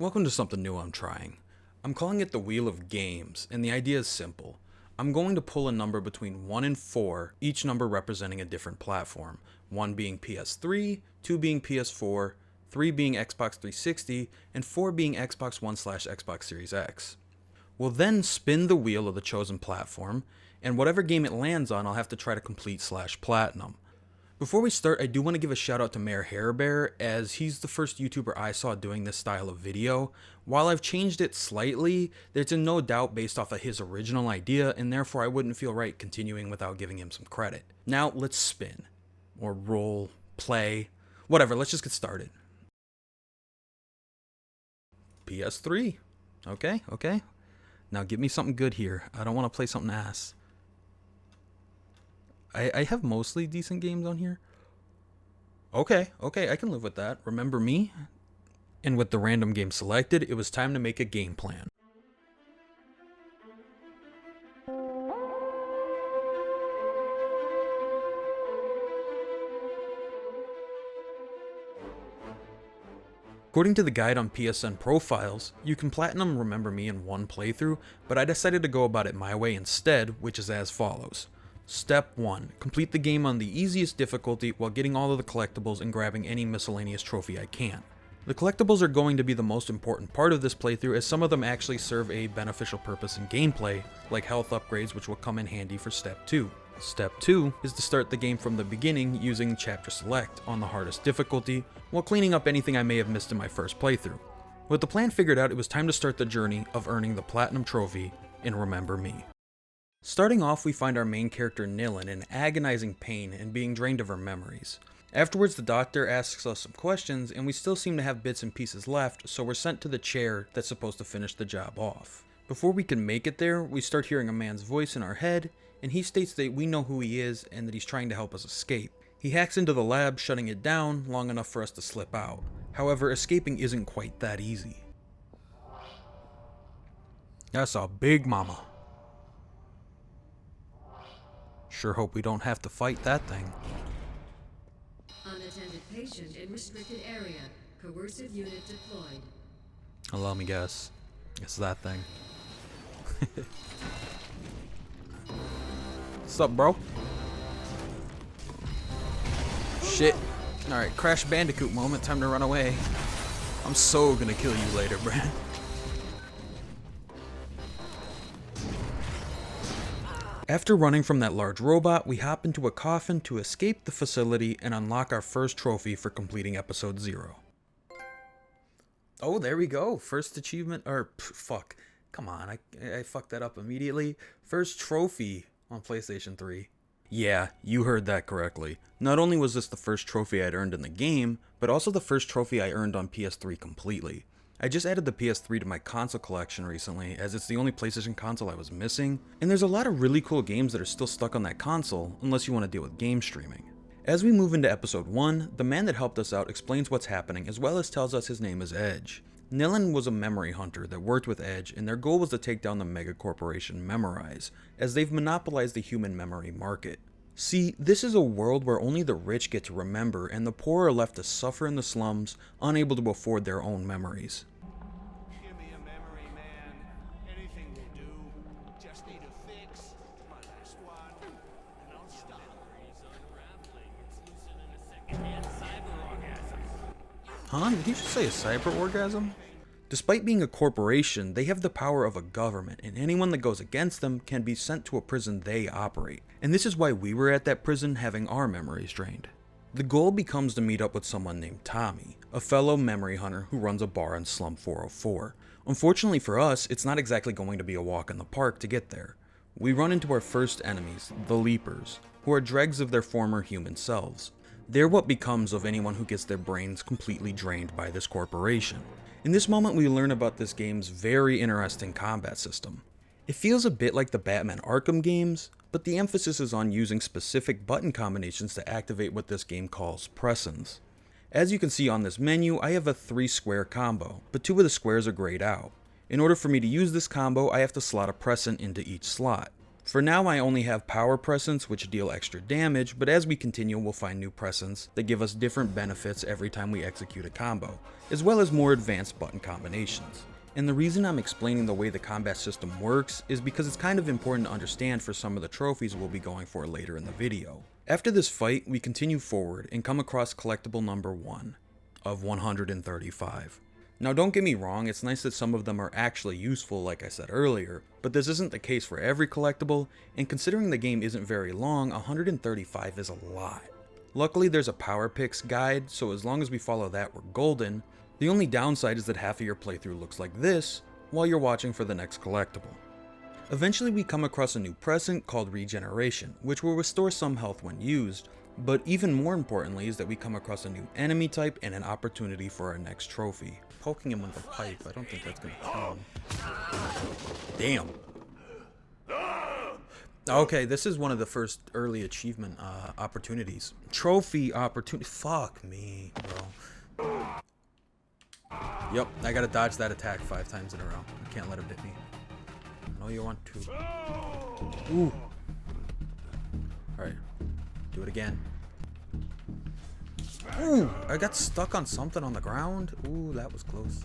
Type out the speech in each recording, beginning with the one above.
Welcome to something new I'm trying. I'm calling it the Wheel of Games, and the idea is simple. I'm going to pull a number between 1 and 4, each number representing a different platform. 1 being PS3, 2 being PS4, 3 being Xbox 360, and 4 being Xbox One/Xbox Series X. We'll then spin the wheel of the chosen platform, and whatever game it lands on I'll have to try to complete/platinum. Before we start, I do want to give a shout out to MayorHairBear, as he's the first YouTuber I saw doing this style of video. While I've changed it slightly, there's no doubt based off of his original idea, and therefore I wouldn't feel right continuing without giving him some credit. Now let's spin, or roll, play, whatever, let's just get started. PS3, okay. Now give me something good here, I don't want to play something ass. I have mostly decent games on here. Okay, I can live with that. Remember me? And with the random game selected, it was time to make a game plan. According to the guide on PSN profiles, you can platinum Remember Me in one playthrough, but I decided to go about it my way instead, which is as follows. Step 1. Complete the game on the easiest difficulty while getting all of the collectibles and grabbing any miscellaneous trophy I can. The collectibles are going to be the most important part of this playthrough, as some of them actually serve a beneficial purpose in gameplay, like health upgrades, which will come in handy for Step 2. Step 2 is to start the game from the beginning using Chapter Select on the hardest difficulty, while cleaning up anything I may have missed in my first playthrough. With the plan figured out, it was time to start the journey of earning the Platinum Trophy in Remember Me. Starting off, we find our main character Nilin in agonizing pain and being drained of her memories. Afterwards, the doctor asks us some questions, and we still seem to have bits and pieces left, so we're sent to the chair that's supposed to finish the job off. Before we can make it there, we start hearing a man's voice in our head, and he states that we know who he is and that he's trying to help us escape. He hacks into the lab, shutting it down long enough for us to slip out. However, escaping isn't quite that easy. That's a big mama. Sure hope we don't have to fight that thing. Unattended patient in restricted area. Coercive unit deployed. Allow me guess. It's that thing. What's up, bro? Shit. Alright, Crash Bandicoot moment. Time to run away. I'm so gonna kill you later, Brad. After running from that large robot, we hop into a coffin to escape the facility and unlock our first trophy for completing episode 0. Oh, there we go. First achievement, fuck. Come on, I fucked that up immediately. First trophy on PlayStation 3. Yeah, you heard that correctly. Not only was this the first trophy I'd earned in the game, but also the first trophy I earned on PS3 completely. I just added the PS3 to my console collection recently, as it's the only PlayStation console I was missing, and there's a lot of really cool games that are still stuck on that console, unless you want to deal with game streaming. As we move into episode 1, the man that helped us out explains what's happening, as well as tells us his name is Edge. Nilin was a memory hunter that worked with Edge, and their goal was to take down the mega corporation Memorize, as they've monopolized the human memory market. See, this is a world where only the rich get to remember, and the poor are left to suffer in the slums, unable to afford their own memories. Huh? Did he just say a cyber orgasm? Despite being a corporation, they have the power of a government, and anyone that goes against them can be sent to a prison they operate. And this is why we were at that prison having our memories drained. The goal becomes to meet up with someone named Tommy, a fellow memory hunter who runs a bar in Slum 404. Unfortunately for us, it's not exactly going to be a walk in the park to get there. We run into our first enemies, the Leapers, who are dregs of their former human selves. They're what becomes of anyone who gets their brains completely drained by this corporation. In this moment, we learn about this game's very interesting combat system. It feels a bit like the Batman Arkham games, but the emphasis is on using specific button combinations to activate what this game calls pressins. As you can see on this menu, I have a 3-square combo, but 2 of the squares are grayed out. In order for me to use this combo, I have to slot a pressin into each slot. For now I only have power presence which deal extra damage, but as we continue we'll find new presence that give us different benefits every time we execute a combo, as well as more advanced button combinations. And the reason I'm explaining the way the combat system works is because it's kind of important to understand for some of the trophies we'll be going for later in the video. After this fight, we continue forward and come across collectible number 1 of 135. Now don't get me wrong, it's nice that some of them are actually useful like I said earlier, but this isn't the case for every collectible, and considering the game isn't very long, 135 is a lot. Luckily there's a power picks guide, so as long as we follow that we're golden. The only downside is that half of your playthrough looks like this while you're watching for the next collectible. Eventually we come across a new present called Regeneration, which will restore some health when used, but even more importantly is that we come across a new enemy type and an opportunity for our next trophy. Poking him with a pipe, I don't think that's gonna kill him. Damn. Okay, this is one of the first early achievement opportunities. Trophy opportunity, fuck me, bro. Yep, I gotta dodge that attack 5 times in a row. I can't let him hit me. I know you want to. Ooh. Alright, do it again. Ooh, I got stuck on something on the ground. Ooh, that was close.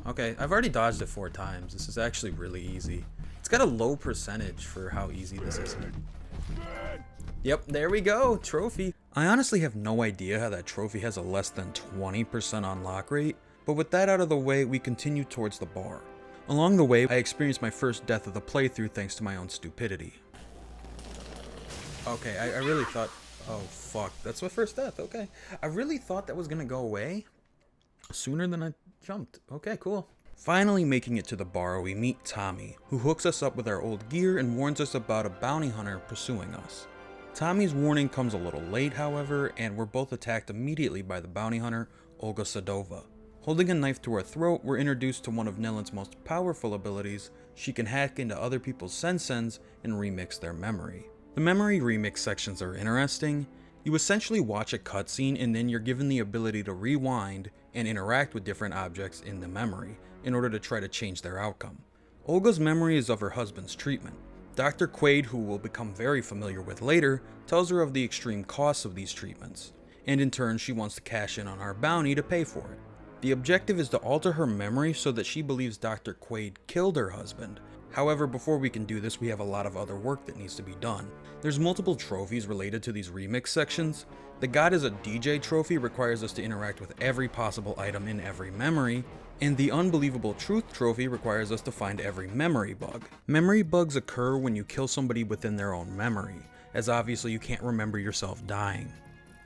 Okay, I've already dodged it 4 times. This is actually really easy. It's got a low percentage for how easy this is. Yep, there we go, trophy. I honestly have no idea how that trophy has a less than 20% unlock rate, but with that out of the way, we continue towards the bar. Along the way, I experienced my first death of the playthrough thanks to my own stupidity. Okay, I really thought, oh fuck, that's my first death, okay. I really thought that was gonna go away sooner than I jumped. Okay, cool. Finally making it to the bar, we meet Tommy, who hooks us up with our old gear and warns us about a bounty hunter pursuing us. Tommy's warning comes a little late, however, and we're both attacked immediately by the bounty hunter, Olga Sadova. Holding a knife to her throat, we're introduced to one of Nelin's most powerful abilities. She can hack into other people's senses and remix their memory. The memory remix sections are interesting. You essentially watch a cutscene and then you're given the ability to rewind and interact with different objects in the memory in order to try to change their outcome. Olga's memory is of her husband's treatment. Dr. Quaid, who we'll become very familiar with later, tells her of the extreme costs of these treatments, and in turn she wants to cash in on our bounty to pay for it. The objective is to alter her memory so that she believes Dr. Quaid killed her husband. However, before we can do this, we have a lot of other work that needs to be done. There's multiple trophies related to these remix sections. The God is a DJ trophy requires us to interact with every possible item in every memory, and the Unbelievable Truth trophy requires us to find every memory bug. Memory bugs occur when you kill somebody within their own memory, as obviously you can't remember yourself dying.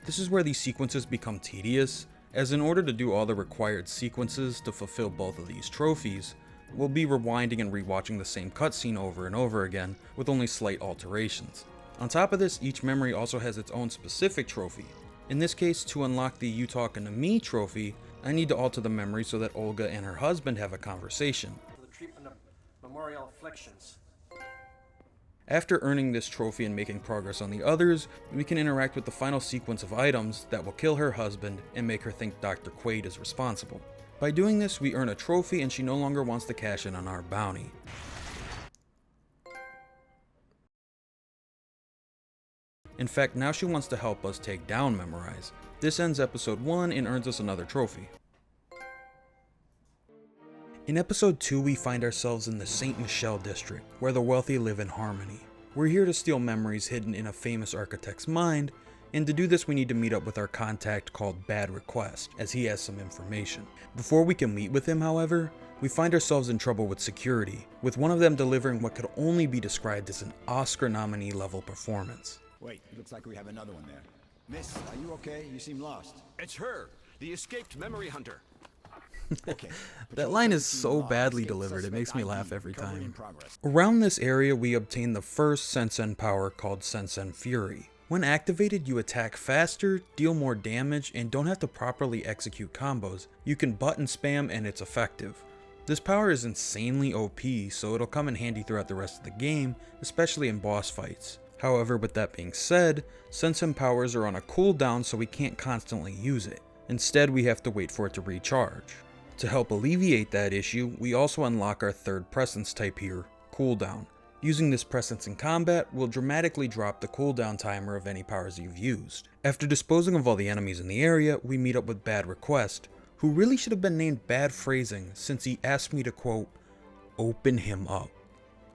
This is where these sequences become tedious, as in order to do all the required sequences to fulfill both of these trophies, we'll be rewinding and rewatching the same cutscene over and over again with only slight alterations. On top of this, each memory also has its own specific trophy. In this case, to unlock the You Talkin' to Me trophy, I need to alter the memory so that Olga and her husband have a conversation. For the treatment of memorial afflictions. After earning this trophy and making progress on the others, we can interact with the final sequence of items that will kill her husband and make her think Dr. Quaid is responsible. By doing this, we earn a trophy and she no longer wants to cash in on our bounty. In fact, now she wants to help us take down Memorize. This ends episode 1 and earns us another trophy. In episode 2, we find ourselves in the Saint Michel district, where the wealthy live in harmony. We're here to steal memories hidden in a famous architect's mind, and to do this we need to meet up with our contact called Bad Request, as he has some information. Before we can meet with him, however, we find ourselves in trouble with security, with one of them delivering what could only be described as an Oscar nominee level performance. Wait, it looks like we have another one there. Miss, are you okay? You seem lost. It's her, the escaped memory hunter. Okay. That line is so badly delivered, it makes me laugh every time. Around this area, we obtain the first Sensen power called Sensen Fury. When activated, you attack faster, deal more damage, and don't have to properly execute combos. You can button spam and it's effective. This power is insanely OP, so it'll come in handy throughout the rest of the game, especially in boss fights. However, with that being said, Sensen powers are on a cooldown, so we can't constantly use it. Instead, we have to wait for it to recharge. To help alleviate that issue, we also unlock our third presence type here, Cooldown. Using this presence in combat will dramatically drop the cooldown timer of any powers you've used. After disposing of all the enemies in the area, we meet up with Bad Request, who really should have been named Bad Phrasing since he asked me to quote, open him up.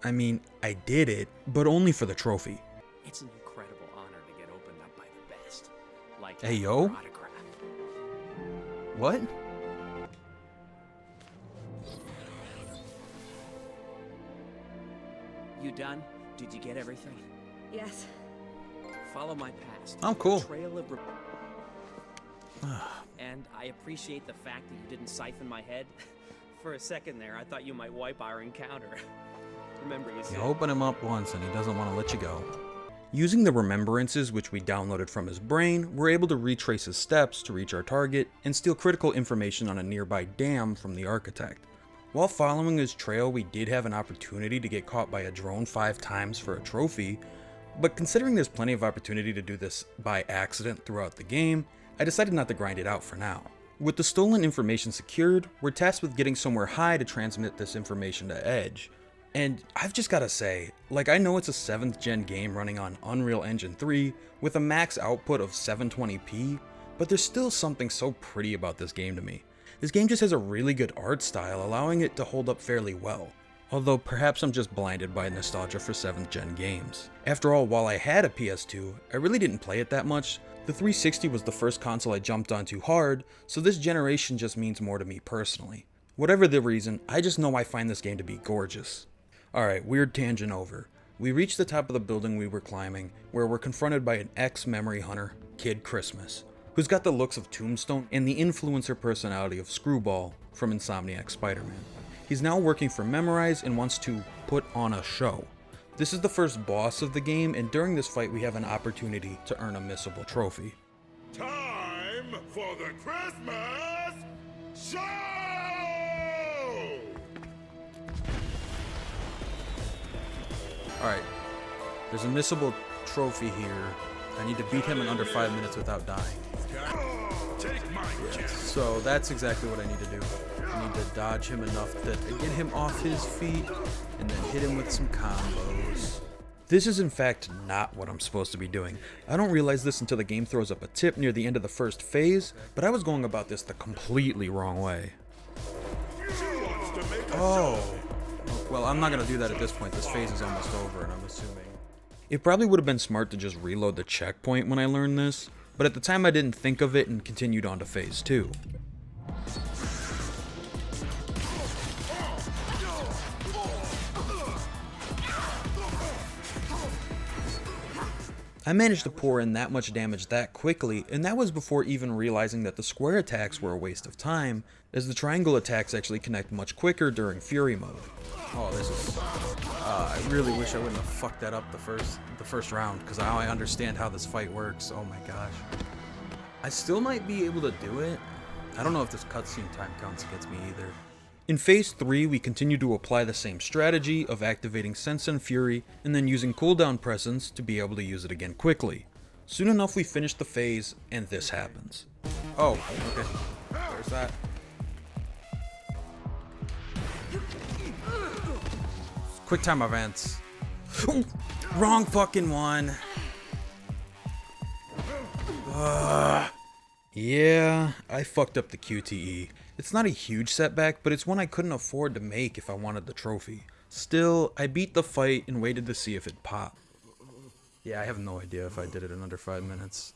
I mean, I did it, but only for the trophy. It's an incredible honor to get opened up by the best. Like Hey, yo. your autograph. What? You done? Did you get everything? Yes. Follow my past. Oh, cool. Trail of and I appreciate the fact that you didn't siphon my head. For a second there, I thought you might wipe our encounter. Remember you said... You open him up once and he doesn't want to let you go. Using the remembrances which we downloaded from his brain, we're able to retrace his steps to reach our target and steal critical information on a nearby dam from the architect. While following his trail, we did have an opportunity to get caught by a drone 5 times for a trophy, but considering there's plenty of opportunity to do this by accident throughout the game, I decided not to grind it out for now. With the stolen information secured, we're tasked with getting somewhere high to transmit this information to Edge. And I've just gotta say, like, I know it's a 7th gen game running on Unreal Engine 3 with a max output of 720p, but there's still something so pretty about this game to me. This game just has a really good art style, allowing it to hold up fairly well. Although perhaps I'm just blinded by nostalgia for 7th gen games. After all, while I had a PS2, I really didn't play it that much. The 360 was the first console I jumped onto hard, so this generation just means more to me personally. Whatever the reason, I just know I find this game to be gorgeous. Alright, weird tangent over. We reach the top of the building we were climbing, where we're confronted by an ex-memory hunter, Kid Christmas, who's got the looks of Tombstone and the influencer personality of Screwball from Insomniac Spider-Man. He's now working for Memorize and wants to put on a show. This is the first boss of the game, and during this fight we have an opportunity to earn a missable trophy. Time for the Christmas show! Alright, there's a missable trophy here. I need to beat him in under 5 minutes without dying. Take my So that's exactly what I need to do. I need to dodge him enough to get him off his feet and then hit him with some combos. This is in fact not what I'm supposed to be doing. I don't realize this until the game throws up a tip near the end of the first phase, but I was going about this the completely wrong way. Oh. Well, I'm not going to do that at this point. This phase is almost over, and I'm assuming. It probably would have been smart to just reload the checkpoint when I learned this, but at the time I didn't think of it and continued on to phase 2. I managed to pour in that much damage that quickly, and that was before even realizing that the square attacks were a waste of time, as the triangle attacks actually connect much quicker during Fury mode. Oh, this is... I really wish I wouldn't have fucked that up the first round, because now I understand how this fight works. Oh my gosh. I still might be able to do it. I don't know if this cutscene time counts against me either. In phase 3, we continue to apply the same strategy of activating Sense and Fury and then using cooldown presence to be able to use it again quickly. Soon enough we finish the phase and this happens. Oh, okay. There's that. Quick time events. Ooh, wrong fucking one. Yeah, I fucked up the QTE. It's not a huge setback, but it's one I couldn't afford to make if I wanted the trophy. Still, I beat the fight and waited to see if it popped. Yeah, I have no idea if I did it in under 5 minutes.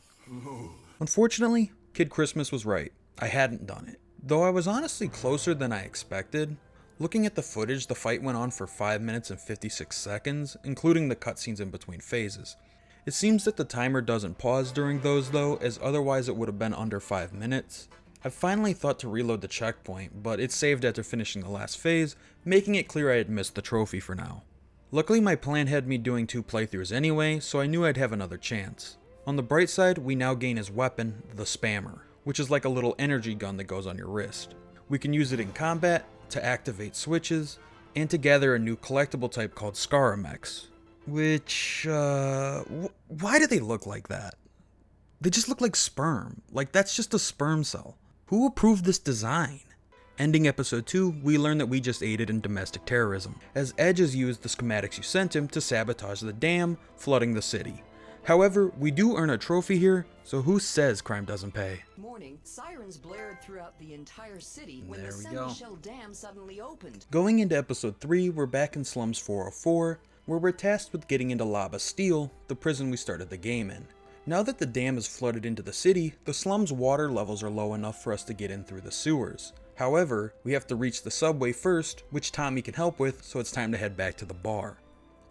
Unfortunately, Kid Christmas was right. I hadn't done it. Though I was honestly closer than I expected. Looking at the footage, the fight went on for 5 minutes and 56 seconds, including the cutscenes in between phases. It seems that the timer doesn't pause during those though, as otherwise it would have been under 5 minutes. I finally thought to reload the checkpoint, but it saved after finishing the last phase, making it clear I had missed the trophy for now. Luckily my plan had me doing 2 playthroughs anyway, so I knew I'd have another chance. On the bright side, we now gain his weapon, the Spammer, which is like a little energy gun that goes on your wrist. We can use it in combat, to activate switches, and to gather a new collectible type called Scaramex. Which, why do they look like that? They just look like sperm. Like, that's just a sperm cell. Who approved this design? Ending episode 2, we learn that we just aided in domestic terrorism, as Edge has used the schematics you sent him to sabotage the dam, flooding the city. However, we do earn a trophy here, so who says crime doesn't pay? Morning, sirens blared throughout the entire city when There the we San go. Michelle Dam suddenly opened. Going into episode 3, we're back in Slums 404, where we're tasked with getting into La Bastille, the prison we started the game in. Now that the dam is flooded into the city, the slums' water levels are low enough for us to get in through the sewers. However, we have to reach the subway first, which Tommy can help with, so it's time to head back to the bar.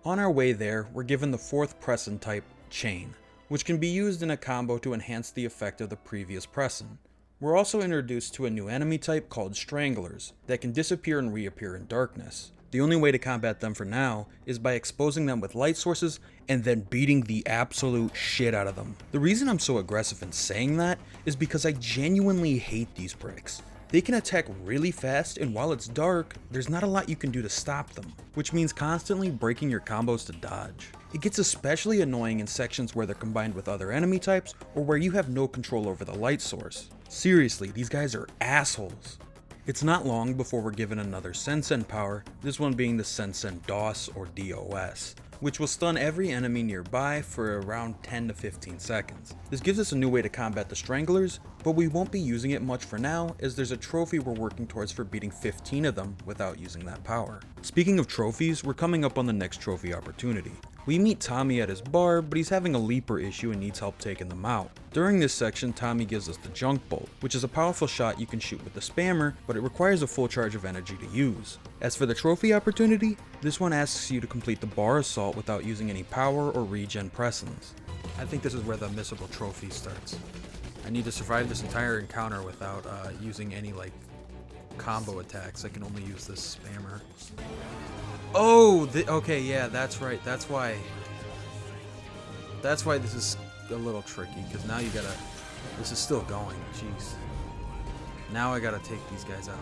On our way there, we're given the 4th Presson type, Chain, which can be used in a combo to enhance the effect of the previous Presson. We're also introduced to a new enemy type called Stranglers, that can disappear and reappear in darkness. The only way to combat them for now is by exposing them with light sources and then beating the absolute shit out of them. The reason I'm so aggressive in saying that is because I genuinely hate these pricks. They can attack really fast, and while it's dark, there's not a lot you can do to stop them, which means constantly breaking your combos to dodge. It gets especially annoying in sections where they're combined with other enemy types or where you have no control over the light source. Seriously, these guys are assholes. It's not long before we're given another Sensen power, this one being the Sensen DOS or DOS, which will stun every enemy nearby for around 10 to 15 seconds. This gives us a new way to combat the Stranglers, but we won't be using it much for now as there's a trophy we're working towards for beating 15 of them without using that power. Speaking of trophies, we're coming up on the next trophy opportunity. We meet Tommy at his bar, but he's having a leaper issue and needs help taking them out. During this section, Tommy gives us the Junk Bolt, which is a powerful shot you can shoot with the spammer, but it requires a full charge of energy to use. As for the trophy opportunity, this one asks you to complete the bar assault without using any power or regen Pressons. I think this is where the missable trophy starts. I need to survive this entire encounter without using any combo attacks. I can only use this spammer. Oh, okay, yeah, that's right. That's why this is a little tricky, because now this is still going. Jeez. Now I gotta take these guys out.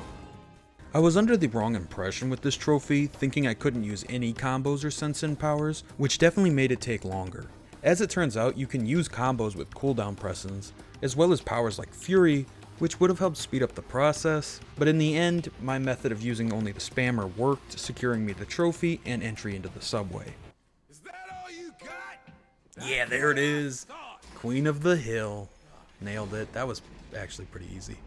I was under the wrong impression with this trophy, thinking I couldn't use any combos or Sensen powers, which definitely made it take longer. As it turns out, you can use combos with cooldown Pressons, as well as powers like Fury, which would have helped speed up the process, but in the end, my method of using only the spammer worked, securing me the trophy and entry into the subway. Is that all you got? Yeah, there it is. Queen of the Hill. Nailed it. That was actually pretty easy.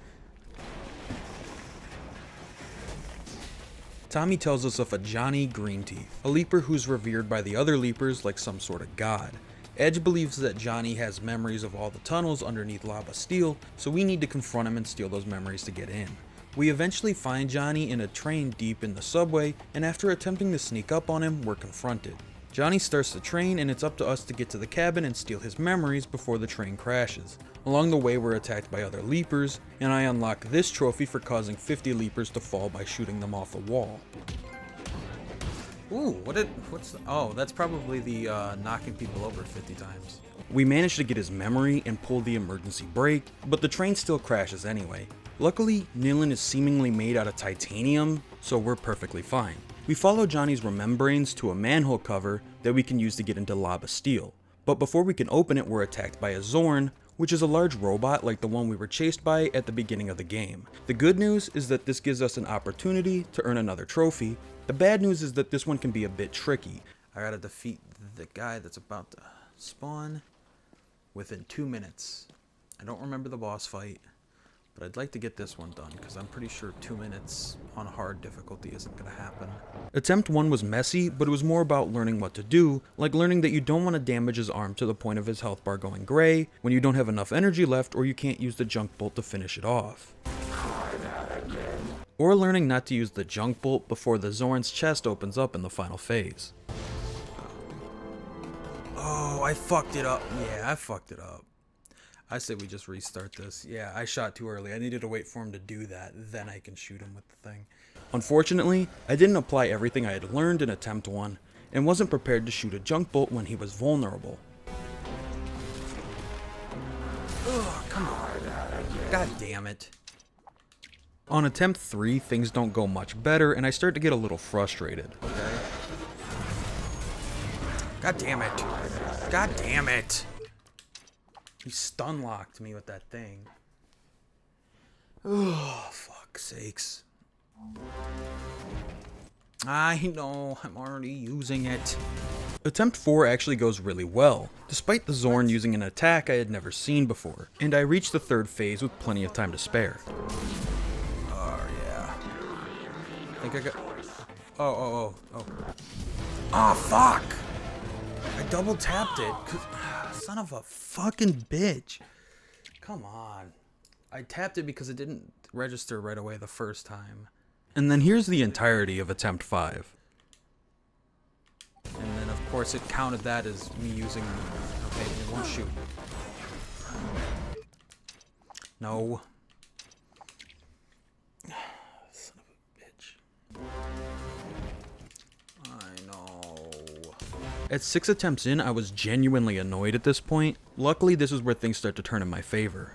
Tommy tells us of a Johnny Greenteeth, a leaper who's revered by the other leapers like some sort of god. Edge believes that Johnny has memories of all the tunnels underneath La Bastille, so we need to confront him and steal those memories to get in. We eventually find Johnny in a train deep in the subway, and after attempting to sneak up on him, we're confronted. Johnny starts the train, and it's up to us to get to the cabin and steal his memories before the train crashes. Along the way, we're attacked by other leapers, and I unlock this trophy for causing 50 leapers to fall by shooting them off a wall. Ooh, oh, that's probably the knocking people over 50 times. We manage to get his memory and pull the emergency brake, but the train still crashes anyway. Luckily, Nilin is seemingly made out of titanium, so we're perfectly fine. We follow Johnny's remembrance to a manhole cover that we can use to get into La Bastille. But before we can open it, we're attacked by a Zorn, which is a large robot like the one we were chased by at the beginning of the game. The good news is that this gives us an opportunity to earn another trophy. The bad news is that this one can be a bit tricky. I gotta defeat the guy that's about to spawn within 2 minutes. I don't remember the boss fight, but I'd like to get this one done because I'm pretty sure 2 minutes on hard difficulty isn't gonna happen. Attempt 1 was messy, but it was more about learning what to do, like learning that you don't want to damage his arm to the point of his health bar going gray when you don't have enough energy left or you can't use the junk bolt to finish it off. Or learning not to use the junk bolt before the Zorn's chest opens up in the final phase. Oh, I fucked it up. Yeah, I fucked it up. I say we just restart this. Yeah, I shot too early. I needed to wait for him to do that. Then I can shoot him with the thing. Unfortunately, I didn't apply everything I had learned in attempt 1 and wasn't prepared to shoot a junk bolt when he was vulnerable. Ugh, come on. God damn it. On attempt 3, things don't go much better, and I start to get a little frustrated. Okay. God damn it. God damn it. He stun locked me with that thing. Oh, fuck's sakes. I know, I'm already using it. Attempt 4 actually goes really well, despite the Zorn using an attack I had never seen before, and I reached the third phase with plenty of time to spare. Oh yeah. I think I got... Oh. Ah, fuck! I double tapped it, son of a fucking bitch. Come on. I tapped it because it didn't register right away the first time. And then here's the entirety of attempt 5. And then of course it counted that as me using... Okay, it won't shoot. No. Son of a bitch. I know. At 6 attempts in, I was genuinely annoyed at this point. Luckily, this is where things start to turn in my favor.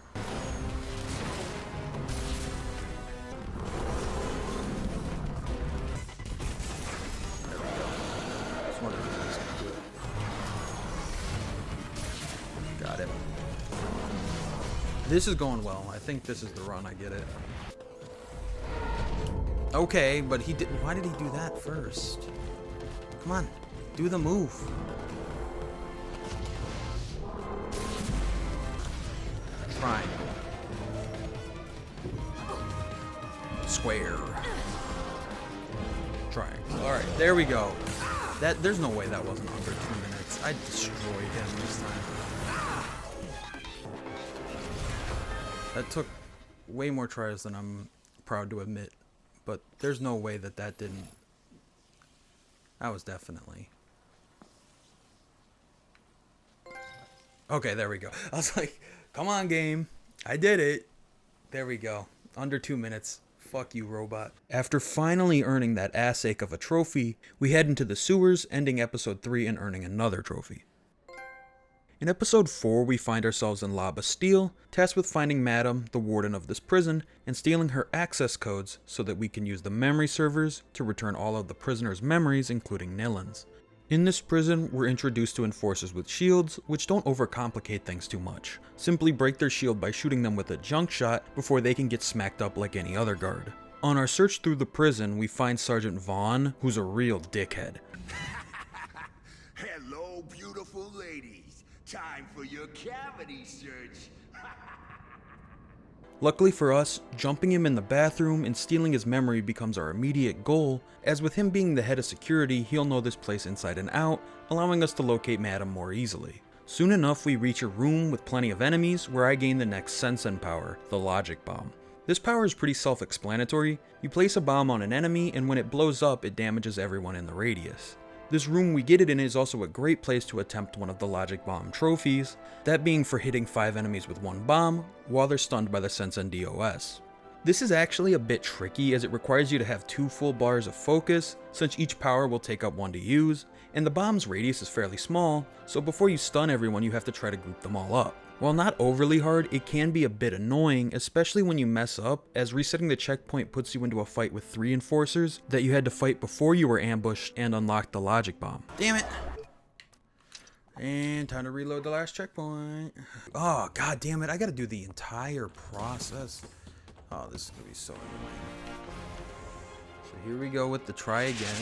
Got it. This is going well. I think this is the run. I get it. Okay, but he did. Why did he do that first? Come on, do the move. Triangle. Square. Triangle. All right, there we go. There's no way that wasn't under 2 minutes. I destroyed him this time. That took way more tries than I'm proud to admit, but there's no way that didn't. That was definitely. Okay, there we go. I was like, come on, game. I did it. There we go. Under 2 minutes. Fuck you, robot. After finally earning that ass ache of a trophy, we head into the sewers, ending episode 3 and earning another trophy. In episode 4, we find ourselves in La Bastille, tasked with finding Madame, the warden of this prison, and stealing her access codes so that we can use the memory servers to return all of the prisoners' memories, including Nillen's. In this prison, we're introduced to enforcers with shields, which don't overcomplicate things too much. Simply break their shield by shooting them with a junk shot before they can get smacked up like any other guard. On our search through the prison, we find Sergeant Vaughn, who's a real dickhead. Hello, beautiful ladies. Time for your cavity search. Luckily for us, jumping him in the bathroom and stealing his memory becomes our immediate goal, as with him being the head of security, he'll know this place inside and out, allowing us to locate Madame more easily. Soon enough, we reach a room with plenty of enemies where I gain the next Sensen power, the Logic Bomb. This power is pretty self-explanatory. You place a bomb on an enemy, and when it blows up, it damages everyone in the radius. This room we get it in is also a great place to attempt one of the Logic Bomb trophies, that being for hitting 5 enemies with 1 bomb, while they're stunned by the Sensen DOS. This is actually a bit tricky as it requires you to have 2 full bars of focus, since each power will take up 1 to use, and the bomb's radius is fairly small, so before you stun everyone you have to try to group them all up. While not overly hard, it can be a bit annoying, especially when you mess up, as resetting the checkpoint puts you into a fight with 3 enforcers that you had to fight before you were ambushed and unlocked the Logic Bomb. Damn it! And time to reload the last checkpoint. Oh, god damn it, I gotta do the entire process. Oh, this is gonna be so annoying. So here we go with the try again.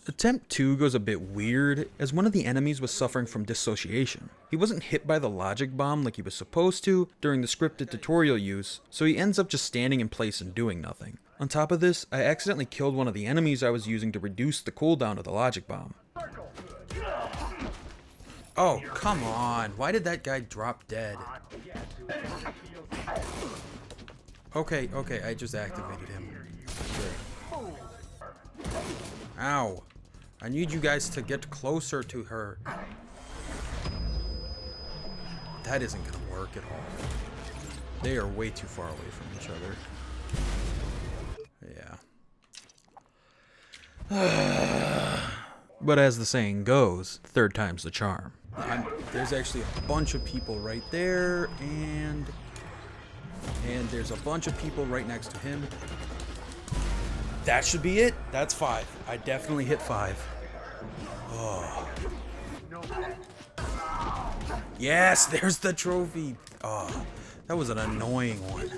Attempt 2 goes a bit weird, as one of the enemies was suffering from dissociation. He wasn't hit by the Logic Bomb like he was supposed to during the scripted tutorial use, so he ends up just standing in place and doing nothing. On top of this, I accidentally killed one of the enemies I was using to reduce the cooldown of the Logic Bomb. Oh, come on. Why did that guy drop dead? Okay, I just activated him. Good. Ow. I need you guys to get closer to her. That isn't gonna work at all. They are way too far away from each other. Yeah. But as the saying goes, third time's the charm. There's actually a bunch of people right there, and there's a bunch of people right next to him. That should be it. That's 5. I definitely hit 5. Oh. Yes, there's the trophy. Oh, that was an annoying one.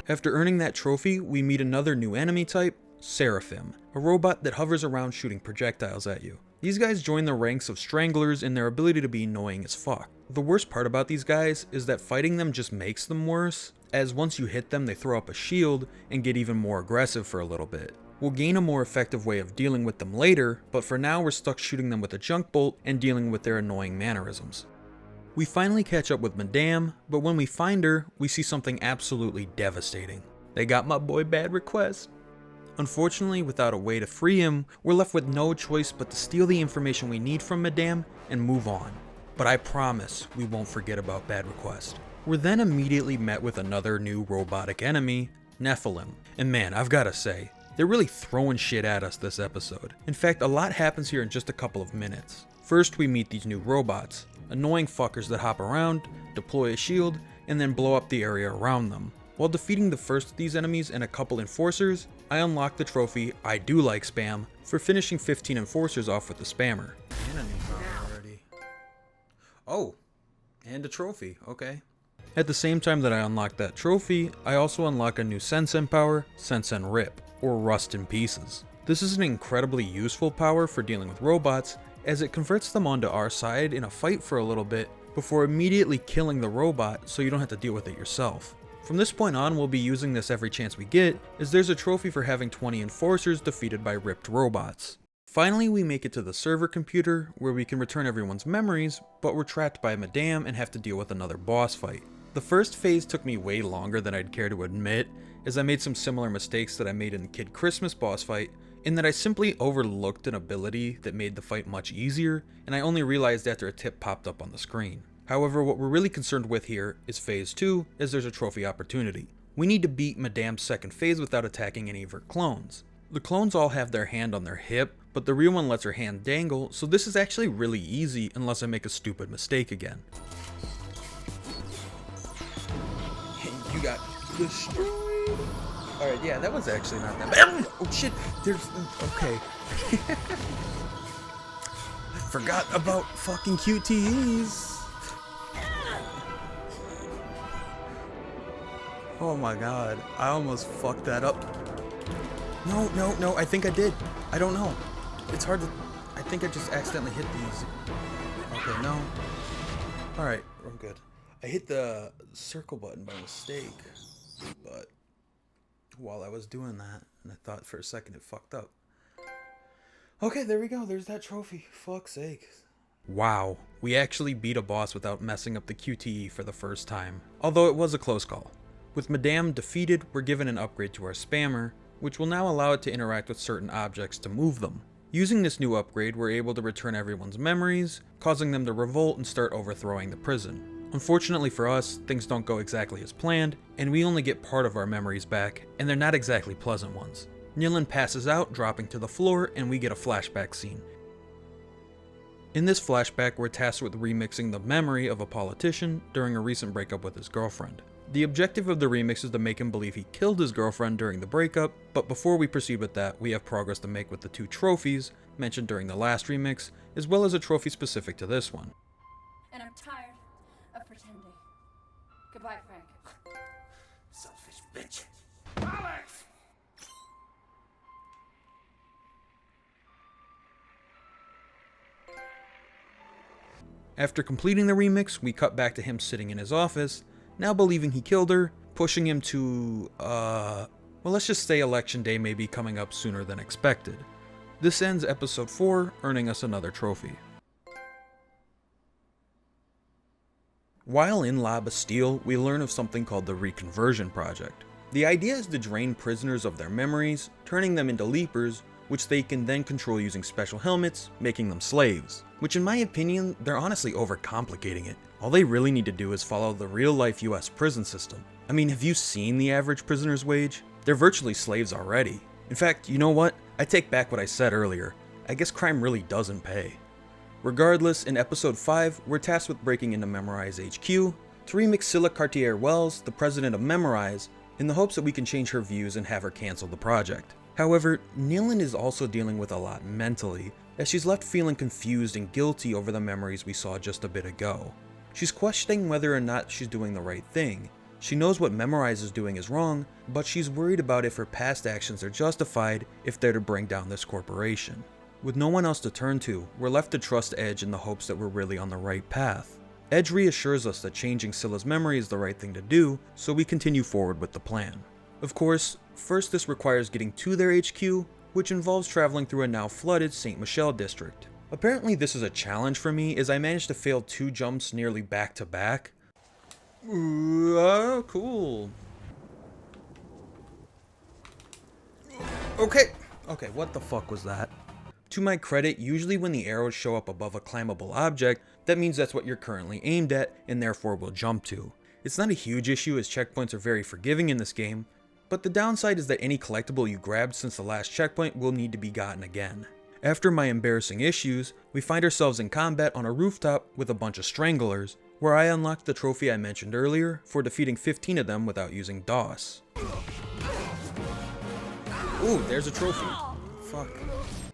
After earning that trophy, we meet another new enemy type, Seraphim, a robot that hovers around shooting projectiles at you. These guys join the ranks of stranglers in their ability to be annoying as fuck. The worst part about these guys is that fighting them just makes them worse, as once you hit them they throw up a shield and get even more aggressive for a little bit. We'll gain a more effective way of dealing with them later, but for now we're stuck shooting them with a junk bolt and dealing with their annoying mannerisms. We finally catch up with Madame, but when we find her, we see something absolutely devastating. They got my boy Bad Request. Unfortunately, without a way to free him, we're left with no choice but to steal the information we need from Madame and move on. But I promise we won't forget about Bad Request. We're then immediately met with another new robotic enemy, Nephilim. And man, I've gotta say, they're really throwing shit at us this episode. In fact, a lot happens here in just a couple of minutes. First, we meet these new robots, annoying fuckers that hop around, deploy a shield, and then blow up the area around them. While defeating the first of these enemies and a couple enforcers, I unlocked the trophy I Do Like Spam for finishing 15 enforcers off with the spammer. Oh, and a trophy, okay. At the same time that I unlock that trophy, I also unlock a new Sensen power, Sensen Rip, or Rust in Pieces. This is an incredibly useful power for dealing with robots, as it converts them onto our side in a fight for a little bit, before immediately killing the robot so you don't have to deal with it yourself. From this point on, we'll be using this every chance we get, as there's a trophy for having 20 enforcers defeated by ripped robots. Finally, we make it to the server computer, where we can return everyone's memories, but we're trapped by Madame and have to deal with another boss fight. The first phase took me way longer than I'd care to admit, as I made some similar mistakes that I made in the Kid Christmas boss fight, in that I simply overlooked an ability that made the fight much easier, and I only realized after a tip popped up on the screen. However, what we're really concerned with here is phase 2, as there's a trophy opportunity. We need to beat Madame's second phase without attacking any of her clones. The clones all have their hand on their hip, but the real one lets her hand dangle, so this is actually really easy unless I make a stupid mistake again. You got destroyed. Alright, yeah, that was actually not that bad. Oh shit, there's... okay. Forgot about fucking QTEs. Oh my god, I almost fucked that up. No, I think I did. I don't know. It's hard to... I think I just accidentally hit these. Okay, no. Alright, I'm good. I hit the circle button by mistake, but while I was doing that, and I thought for a second it fucked up. Okay, there we go. There's that trophy. Fuck's sake. Wow, we actually beat a boss without messing up the QTE for the first time, although it was a close call. With Madame defeated, we're given an upgrade to our spammer, which will now allow it to interact with certain objects to move them. Using this new upgrade, we're able to return everyone's memories, causing them to revolt and start overthrowing the prison. Unfortunately for us, things don't go exactly as planned, and we only get part of our memories back, and they're not exactly pleasant ones. Nilin passes out, dropping to the floor, and we get a flashback scene. In this flashback, we're tasked with remixing the memory of a politician during a recent breakup with his girlfriend. The objective of the remix is to make him believe he killed his girlfriend during the breakup, but before we proceed with that, we have progress to make with the 2 trophies mentioned during the last remix, as well as a trophy specific to this one. And I'm tired of pretending. Goodbye, Frank. Selfish bitch. Alex! After completing the remix, we cut back to him sitting in his office, now believing he killed her, pushing him to, well, let's just say election day may be coming up sooner than expected. This ends episode 4, earning us another trophy. While in La Bastille, we learn of something called the Reconversion Project. The idea is to drain prisoners of their memories, turning them into leapers, which they can then control using special helmets, making them slaves. Which in my opinion, they're honestly overcomplicating it. All they really need to do is follow the real-life US prison system. I mean, have you seen the average prisoner's wage? They're virtually slaves already. In fact, you know what? I take back what I said earlier. I guess crime really doesn't pay. Regardless, in episode 5, we're tasked with breaking into Memorize HQ to remix Scylla Cartier-Wells, the president of Memorize, in the hopes that we can change her views and have her cancel the project. However, Nilin is also dealing with a lot mentally, as she's left feeling confused and guilty over the memories we saw just a bit ago. She's questioning whether or not she's doing the right thing. She knows what Memorize is doing is wrong, but she's worried about if her past actions are justified if they're to bring down this corporation. With no one else to turn to, we're left to trust Edge in the hopes that we're really on the right path. Edge reassures us that changing Scylla's memory is the right thing to do, so we continue forward with the plan. Of course, first this requires getting to their HQ, which involves traveling through a now flooded St. Michel district. Apparently this is a challenge for me, as I managed to fail 2 jumps nearly back to back. Cool. Okay, what the fuck was that? To my credit, usually when the arrows show up above a climbable object, that means that's what you're currently aimed at, and therefore will jump to. It's not a huge issue as checkpoints are very forgiving in this game, but the downside is that any collectible you grabbed since the last checkpoint will need to be gotten again. After my embarrassing issues, we find ourselves in combat on a rooftop with a bunch of stranglers, where I unlocked the trophy I mentioned earlier for defeating 15 of them without using DOS. Ooh, there's a trophy. Fuck.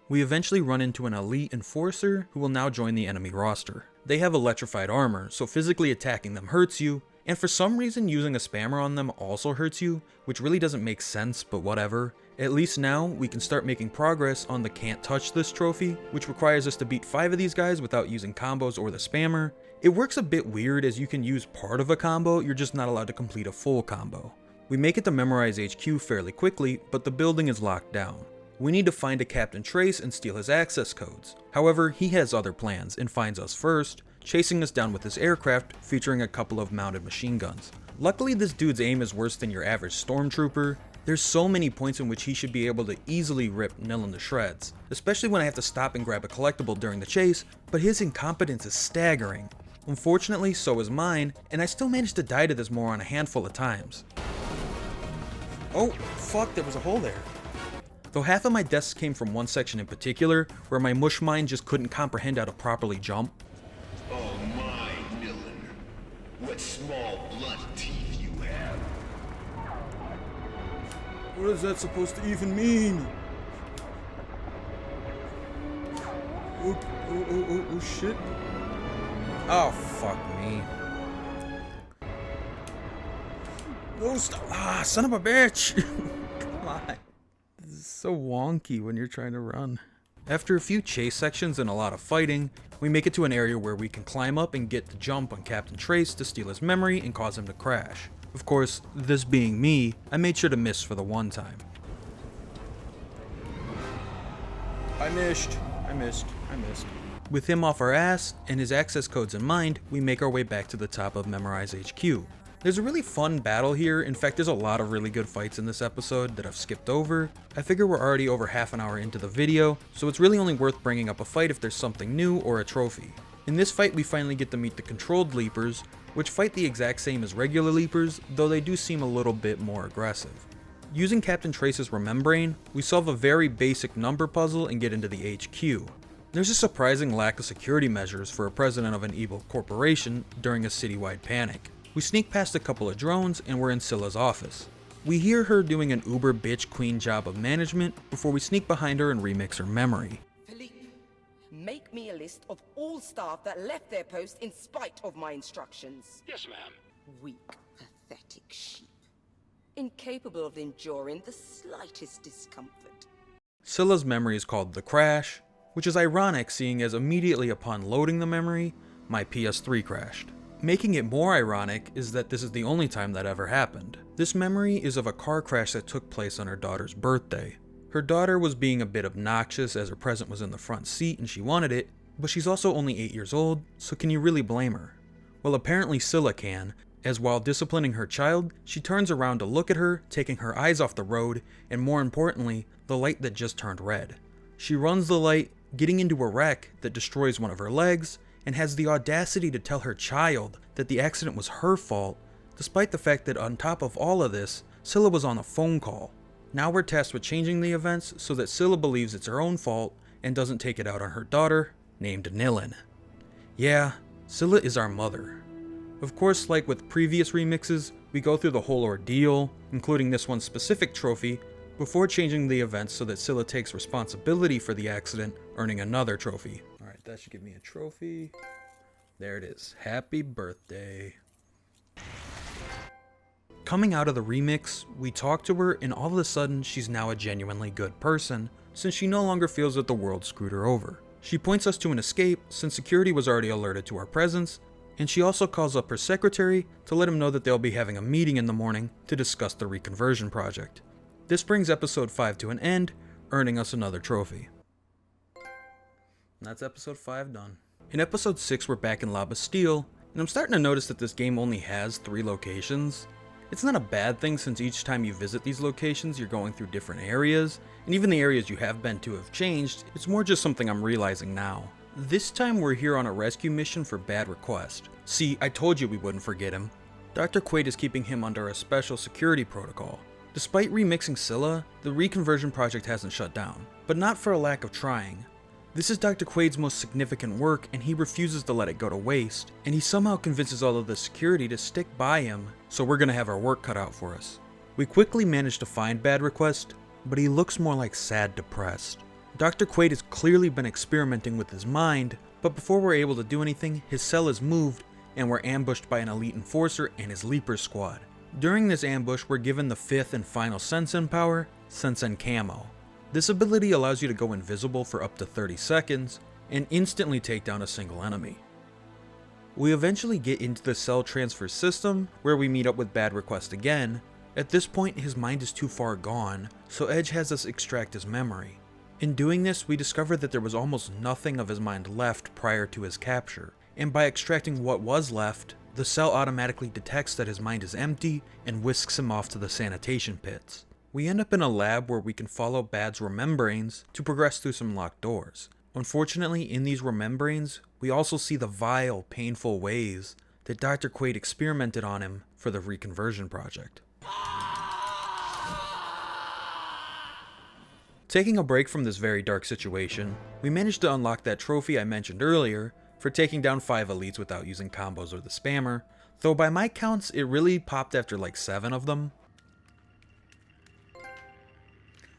We eventually run into an elite enforcer who will now join the enemy roster. They have electrified armor, so physically attacking them hurts you, and for some reason using a spammer on them also hurts you, which really doesn't make sense, but whatever. At least now, we can start making progress on the Can't Touch This trophy, which requires us to beat 5 of these guys without using combos or the spammer. It works a bit weird as you can use part of a combo, you're just not allowed to complete a full combo. We make it to Memorize HQ fairly quickly, but the building is locked down. We need to find a Captain Trace and steal his access codes. However, he has other plans and finds us first, chasing us down with his aircraft featuring a couple of mounted machine guns. Luckily, this dude's aim is worse than your average stormtrooper. There's so many points in which he should be able to easily rip Nilin to shreds, especially when I have to stop and grab a collectible during the chase, but his incompetence is staggering. Unfortunately, so is mine, and I still managed to die to this moron a handful of times. Oh, fuck, there was a hole there. Though half of my deaths came from one section in particular, where my mush mind just couldn't comprehend how to properly jump. Oh my, Nilin. What small blunt teeth you have. What is that supposed to even mean? Oh shit. Oh, fuck me. Oh, stop. Ah, son of a bitch. Come on. This is so wonky when you're trying to run. After a few chase sections and a lot of fighting, we make it to an area where we can climb up and get the jump on Captain Trace to steal his memory and cause him to crash. Of course, this being me, I made sure to miss for the one time. I missed. With him off our ass and his access codes in mind, we make our way back to the top of Memorize HQ. There's a really fun battle here. In fact, there's a lot of really good fights in this episode that I've skipped over. I figure we're already over half an hour into the video, so it's really only worth bringing up a fight if there's something new or a trophy. In this fight, we finally get to meet the controlled leapers, which fight the exact same as regular leapers, though they do seem a little bit more aggressive. Using Captain Trace's Remembrane, we solve a very basic number puzzle and get into the HQ. There's a surprising lack of security measures for a president of an evil corporation during a citywide panic. We sneak past a couple of drones and we're in Scylla's office. We hear her doing an uber bitch queen job of management before we sneak behind her and remix her memory. Philippe, make me a list of all staff that left their post in spite of my instructions. Yes, ma'am. Weak, pathetic sheep. Incapable of enduring the slightest discomfort. Scylla's memory is called The Crash, which is ironic seeing as immediately upon loading the memory, my PS3 crashed. Making it more ironic is that this is the only time that ever happened. This memory is of a car crash that took place on her daughter's birthday. Her daughter was being a bit obnoxious as her present was in the front seat and she wanted it, but she's also only 8 years old, so can you really blame her? Well, apparently Scylla can, as while disciplining her child, she turns around to look at her, taking her eyes off the road, and more importantly, the light that just turned red. She runs the light, getting into a wreck that destroys one of her legs, and has the audacity to tell her child that the accident was her fault, despite the fact that on top of all of this, Scylla was on a phone call. Now we're tasked with changing the events so that Scylla believes it's her own fault and doesn't take it out on her daughter, named Nilin. Yeah, Scylla is our mother. Of course, like with previous remixes, we go through the whole ordeal, including this one specific trophy, before changing the events so that Scylla takes responsibility for the accident, earning another trophy. Alright, that should give me a trophy. There it is. Happy birthday. Coming out of the remix, we talk to her and all of a sudden she's now a genuinely good person since she no longer feels that the world screwed her over. She points us to an escape since security was already alerted to our presence, and she also calls up her secretary to let him know that they'll be having a meeting in the morning to discuss the reconversion project. This brings episode 5 to an end, earning us another trophy. And that's episode 5 done. In episode 6 we're back in La Bastille, and I'm starting to notice that this game only has 3 locations. It's not a bad thing since each time you visit these locations you're going through different areas, and even the areas you have been to have changed. It's more just something I'm realizing now. This time we're here on a rescue mission for Bad Request. See, I told you we wouldn't forget him. Dr. Quaid is keeping him under a special security protocol. Despite remixing Scylla, the reconversion project hasn't shut down, but not for a lack of trying. This is Dr. Quaid's most significant work and he refuses to let it go to waste, and he somehow convinces all of the security to stick by him, so we're gonna have our work cut out for us. We quickly manage to find Bad Request, but he looks more like sad depressed. Dr. Quaid has clearly been experimenting with his mind, but before we're able to do anything, his cell is moved and we're ambushed by an elite enforcer and his Leaper squad. During this ambush, we're given the 5th and final Sensen power, Sensen Camo. This ability allows you to go invisible for up to 30 seconds and instantly take down a single enemy. We eventually get into the cell transfer system where we meet up with Bad Request again. At this point his mind is too far gone, so Edge has us extract his memory. In doing this, we discover that there was almost nothing of his mind left prior to his capture, and by extracting what was left, the cell automatically detects that his mind is empty and whisks him off to the sanitation pits. We end up in a lab where we can follow Bad's remembrains to progress through some locked doors. Unfortunately, in these remembrains, we also see the vile, painful ways that Dr. Quaid experimented on him for the reconversion project. Taking a break from this very dark situation, we managed to unlock that trophy I mentioned earlier for taking down 5 elites without using combos or the spammer, though by my counts it really popped after like 7 of them.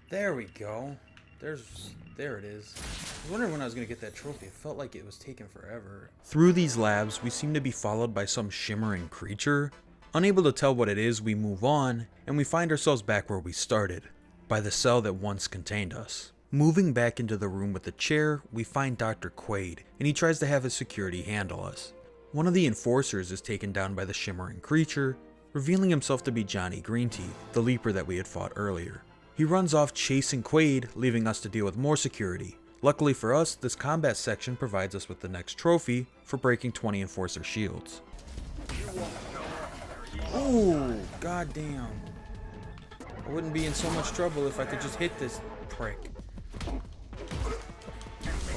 There we go. There it is. I was wondering when I was going to get that trophy. It felt like it was taking forever. Through these labs, we seem to be followed by some shimmering creature. Unable to tell what it is, we move on, and we find ourselves back where we started, by the cell that once contained us. Moving back into the room with the chair, we find Dr. Quaid, and he tries to have his security handle us. One of the enforcers is taken down by the shimmering creature, revealing himself to be Johnny Greenteeth, the leaper that we had fought earlier. He runs off chasing Quaid, leaving us to deal with more security. Luckily for us, this combat section provides us with the next trophy for breaking 20 enforcer shields. Ooh, goddamn. I wouldn't be in so much trouble if I could just hit this prick.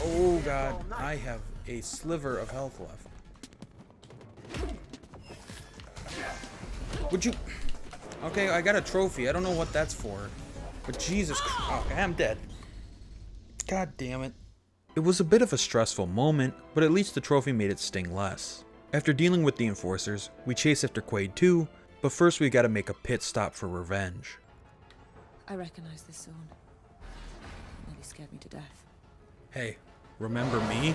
Oh god, I have a sliver of health left. Would you... Okay, I got a trophy. I don't know what that's for. But Jesus Christ, okay, I'm dead. God damn it. It was a bit of a stressful moment, but at least the trophy made it sting less. After dealing with the enforcers, we chase after Quaid too, but first we gotta make a pit stop for revenge. I recognize this zone. It nearly scared me to death. Hey, remember me?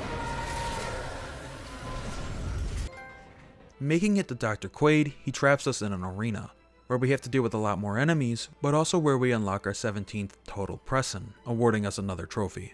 Making it to Dr. Quaid, he traps us in an arena, where we have to deal with a lot more enemies, but also where we unlock our 17th total Presson, awarding us another trophy.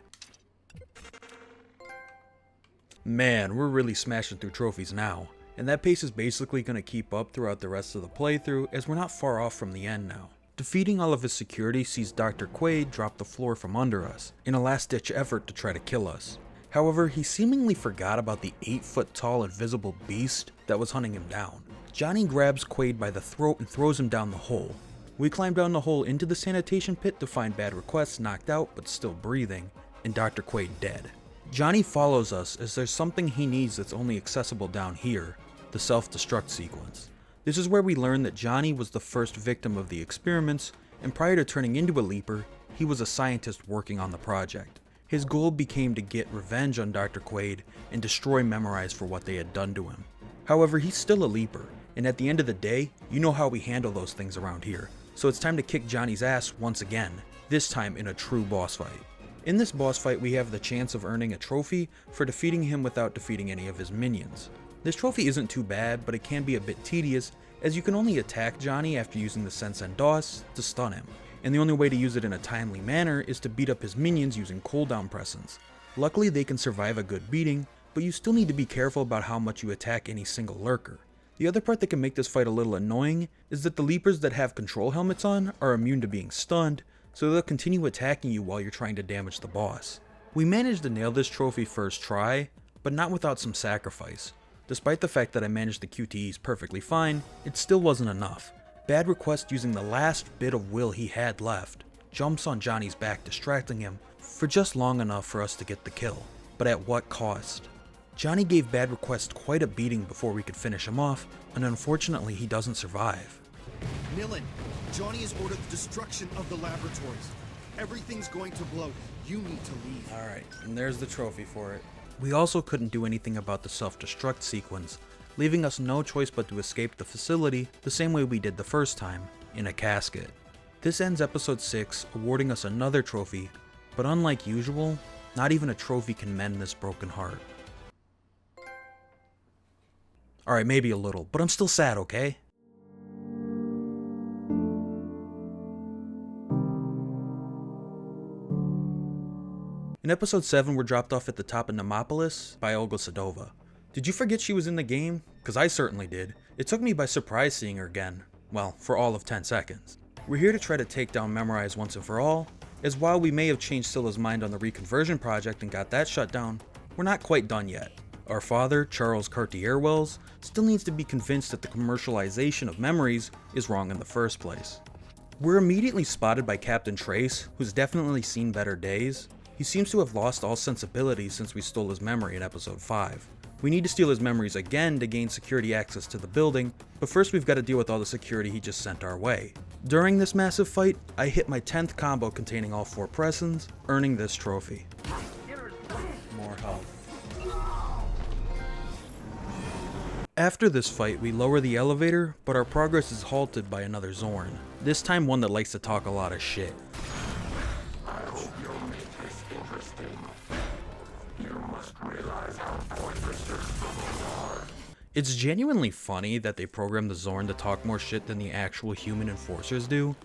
Man, we're really smashing through trophies now, and that pace is basically going to keep up throughout the rest of the playthrough as we're not far off from the end now. Defeating all of his security sees Dr. Quaid drop the floor from under us, in a last-ditch effort to try to kill us. However, he seemingly forgot about the 8-foot-tall invisible beast that was hunting him down. Johnny grabs Quaid by the throat and throws him down the hole. We climb down the hole into the sanitation pit to find Bad Request knocked out but still breathing, and Dr. Quaid dead. Johnny follows us as there's something he needs that's only accessible down here, the self-destruct sequence. This is where we learn that Johnny was the first victim of the experiments, and prior to turning into a Leaper, he was a scientist working on the project. His goal became to get revenge on Dr. Quaid and destroy Memorize for what they had done to him. However, he's still a Leaper, and at the end of the day, you know how we handle those things around here. So it's time to kick Johnny's ass once again, this time in a true boss fight. In this boss fight, we have the chance of earning a trophy for defeating him without defeating any of his minions. This trophy isn't too bad, but it can be a bit tedious as you can only attack Johnny after using the Sense and DOS to stun him, and the only way to use it in a timely manner is to beat up his minions using cooldown presses. Luckily they can survive a good beating, but you still need to be careful about how much you attack any single lurker. The other part that can make this fight a little annoying is that the leapers that have control helmets on are immune to being stunned, so they'll continue attacking you while you're trying to damage the boss. We managed to nail this trophy first try, but not without some sacrifice. Despite the fact that I managed the QTEs perfectly fine, it still wasn't enough. Bad Request, using the last bit of will he had left, jumps on Johnny's back, distracting him for just long enough for us to get the kill. But at what cost? Johnny gave Bad Request quite a beating before we could finish him off, and unfortunately he doesn't survive. Nilin, Johnny has ordered the destruction of the laboratories. Everything's going to blow. You need to leave. Alright, and there's the trophy for it. We also couldn't do anything about the self-destruct sequence, leaving us no choice but to escape the facility the same way we did the first time, in a casket. This ends episode 6, awarding us another trophy, but unlike usual, not even a trophy can mend this broken heart. Alright, maybe a little, but I'm still sad, okay? In episode 7, we're dropped off at the top of Nemopolis by Olga Sedova. Did you forget she was in the game? Cause I certainly did. It took me by surprise seeing her again. Well, for all of 10 seconds. We're here to try to take down Memorize once and for all, as while we may have changed Scylla's mind on the reconversion project and got that shut down, we're not quite done yet. Our father, Charles Cartier-Wells, still needs to be convinced that the commercialization of memories is wrong in the first place. We're immediately spotted by Captain Trace, who's definitely seen better days. He seems to have lost all sensibility since we stole his memory in episode 5. We need to steal his memories again to gain security access to the building, but first we've got to deal with all the security he just sent our way. During this massive fight, I hit my 10th combo containing all 4 pressings, earning this trophy. More health. After this fight, we lower the elevator, but our progress is halted by another Zorn. This time one that likes to talk a lot of shit. It's genuinely funny that they programmed the Zorn to talk more shit than the actual human enforcers do.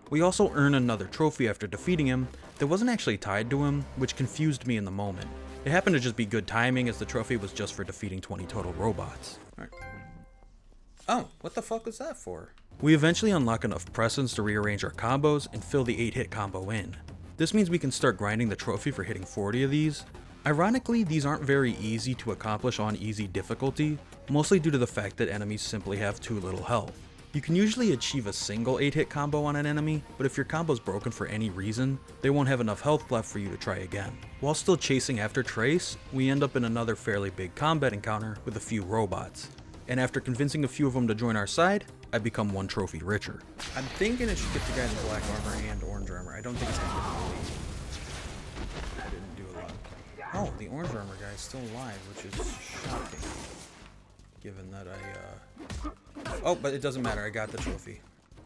We also earn another trophy after defeating him that wasn't actually tied to him, which confused me in the moment. It happened to just be good timing as the trophy was just for defeating 20 total robots. Right. Oh, what the fuck was that for? We eventually unlock enough presents to rearrange our combos and fill the 8-hit combo in. This means we can start grinding the trophy for hitting 40 of these. Ironically, these aren't very easy to accomplish on easy difficulty, mostly due to the fact that enemies simply have too little health. You can usually achieve a single 8-hit combo on an enemy, but if your combo's broken for any reason, they won't have enough health left for you to try again. While still chasing after Trace, we end up in another fairly big combat encounter with a few robots. And after convincing a few of them to join our side, I become 1 trophy richer. I'm thinking it should get the guy in black armor and orange armor. I don't think it's gonna get the elite. I didn't do a lot. Oh, the orange armor guy is still alive, which is shocking. Given that Oh, but it doesn't matter, I got the trophy.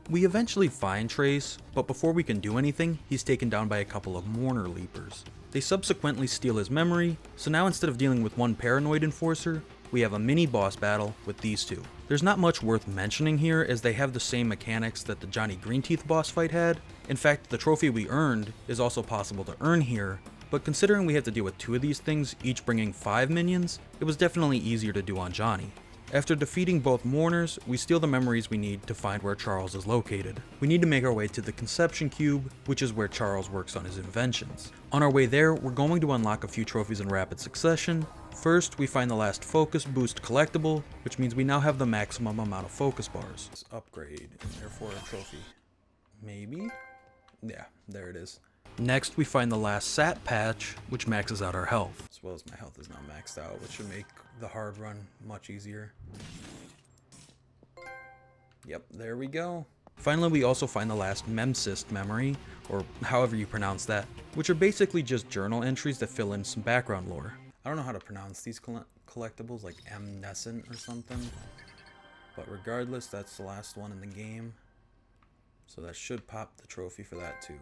We eventually find Trace, but before we can do anything, he's taken down by a couple of Mourner Leapers. They subsequently steal his memory, so now instead of dealing with 1 paranoid enforcer, we have a mini boss battle with these 2. There's not much worth mentioning here as they have the same mechanics that the Johnny Greenteeth boss fight had. In fact, the trophy we earned is also possible to earn here, but considering we have to deal with 2 of these things, each bringing 5 minions, it was definitely easier to do on Johnny. After defeating both Mourners, we steal the memories we need to find where Charles is located. We need to make our way to the Conception Cube, which is where Charles works on his inventions. On our way there, we're going to unlock a few trophies in rapid succession. First, we find the last Focus Boost collectible, which means we now have the maximum amount of focus bars. Let's upgrade, and therefore a trophy. Maybe? Yeah, there it is. Next, we find the last Sat patch, which maxes out our health. As well as my health is now maxed out, which should make the hard run much easier. Yep, there we go. Finally, we also find the last Memsist memory, or however you pronounce that, which are basically just journal entries that fill in some background lore. I don't know how to pronounce these collectibles, like Mnescent or something. But regardless, that's the last one in the game. So that should pop the trophy for that too.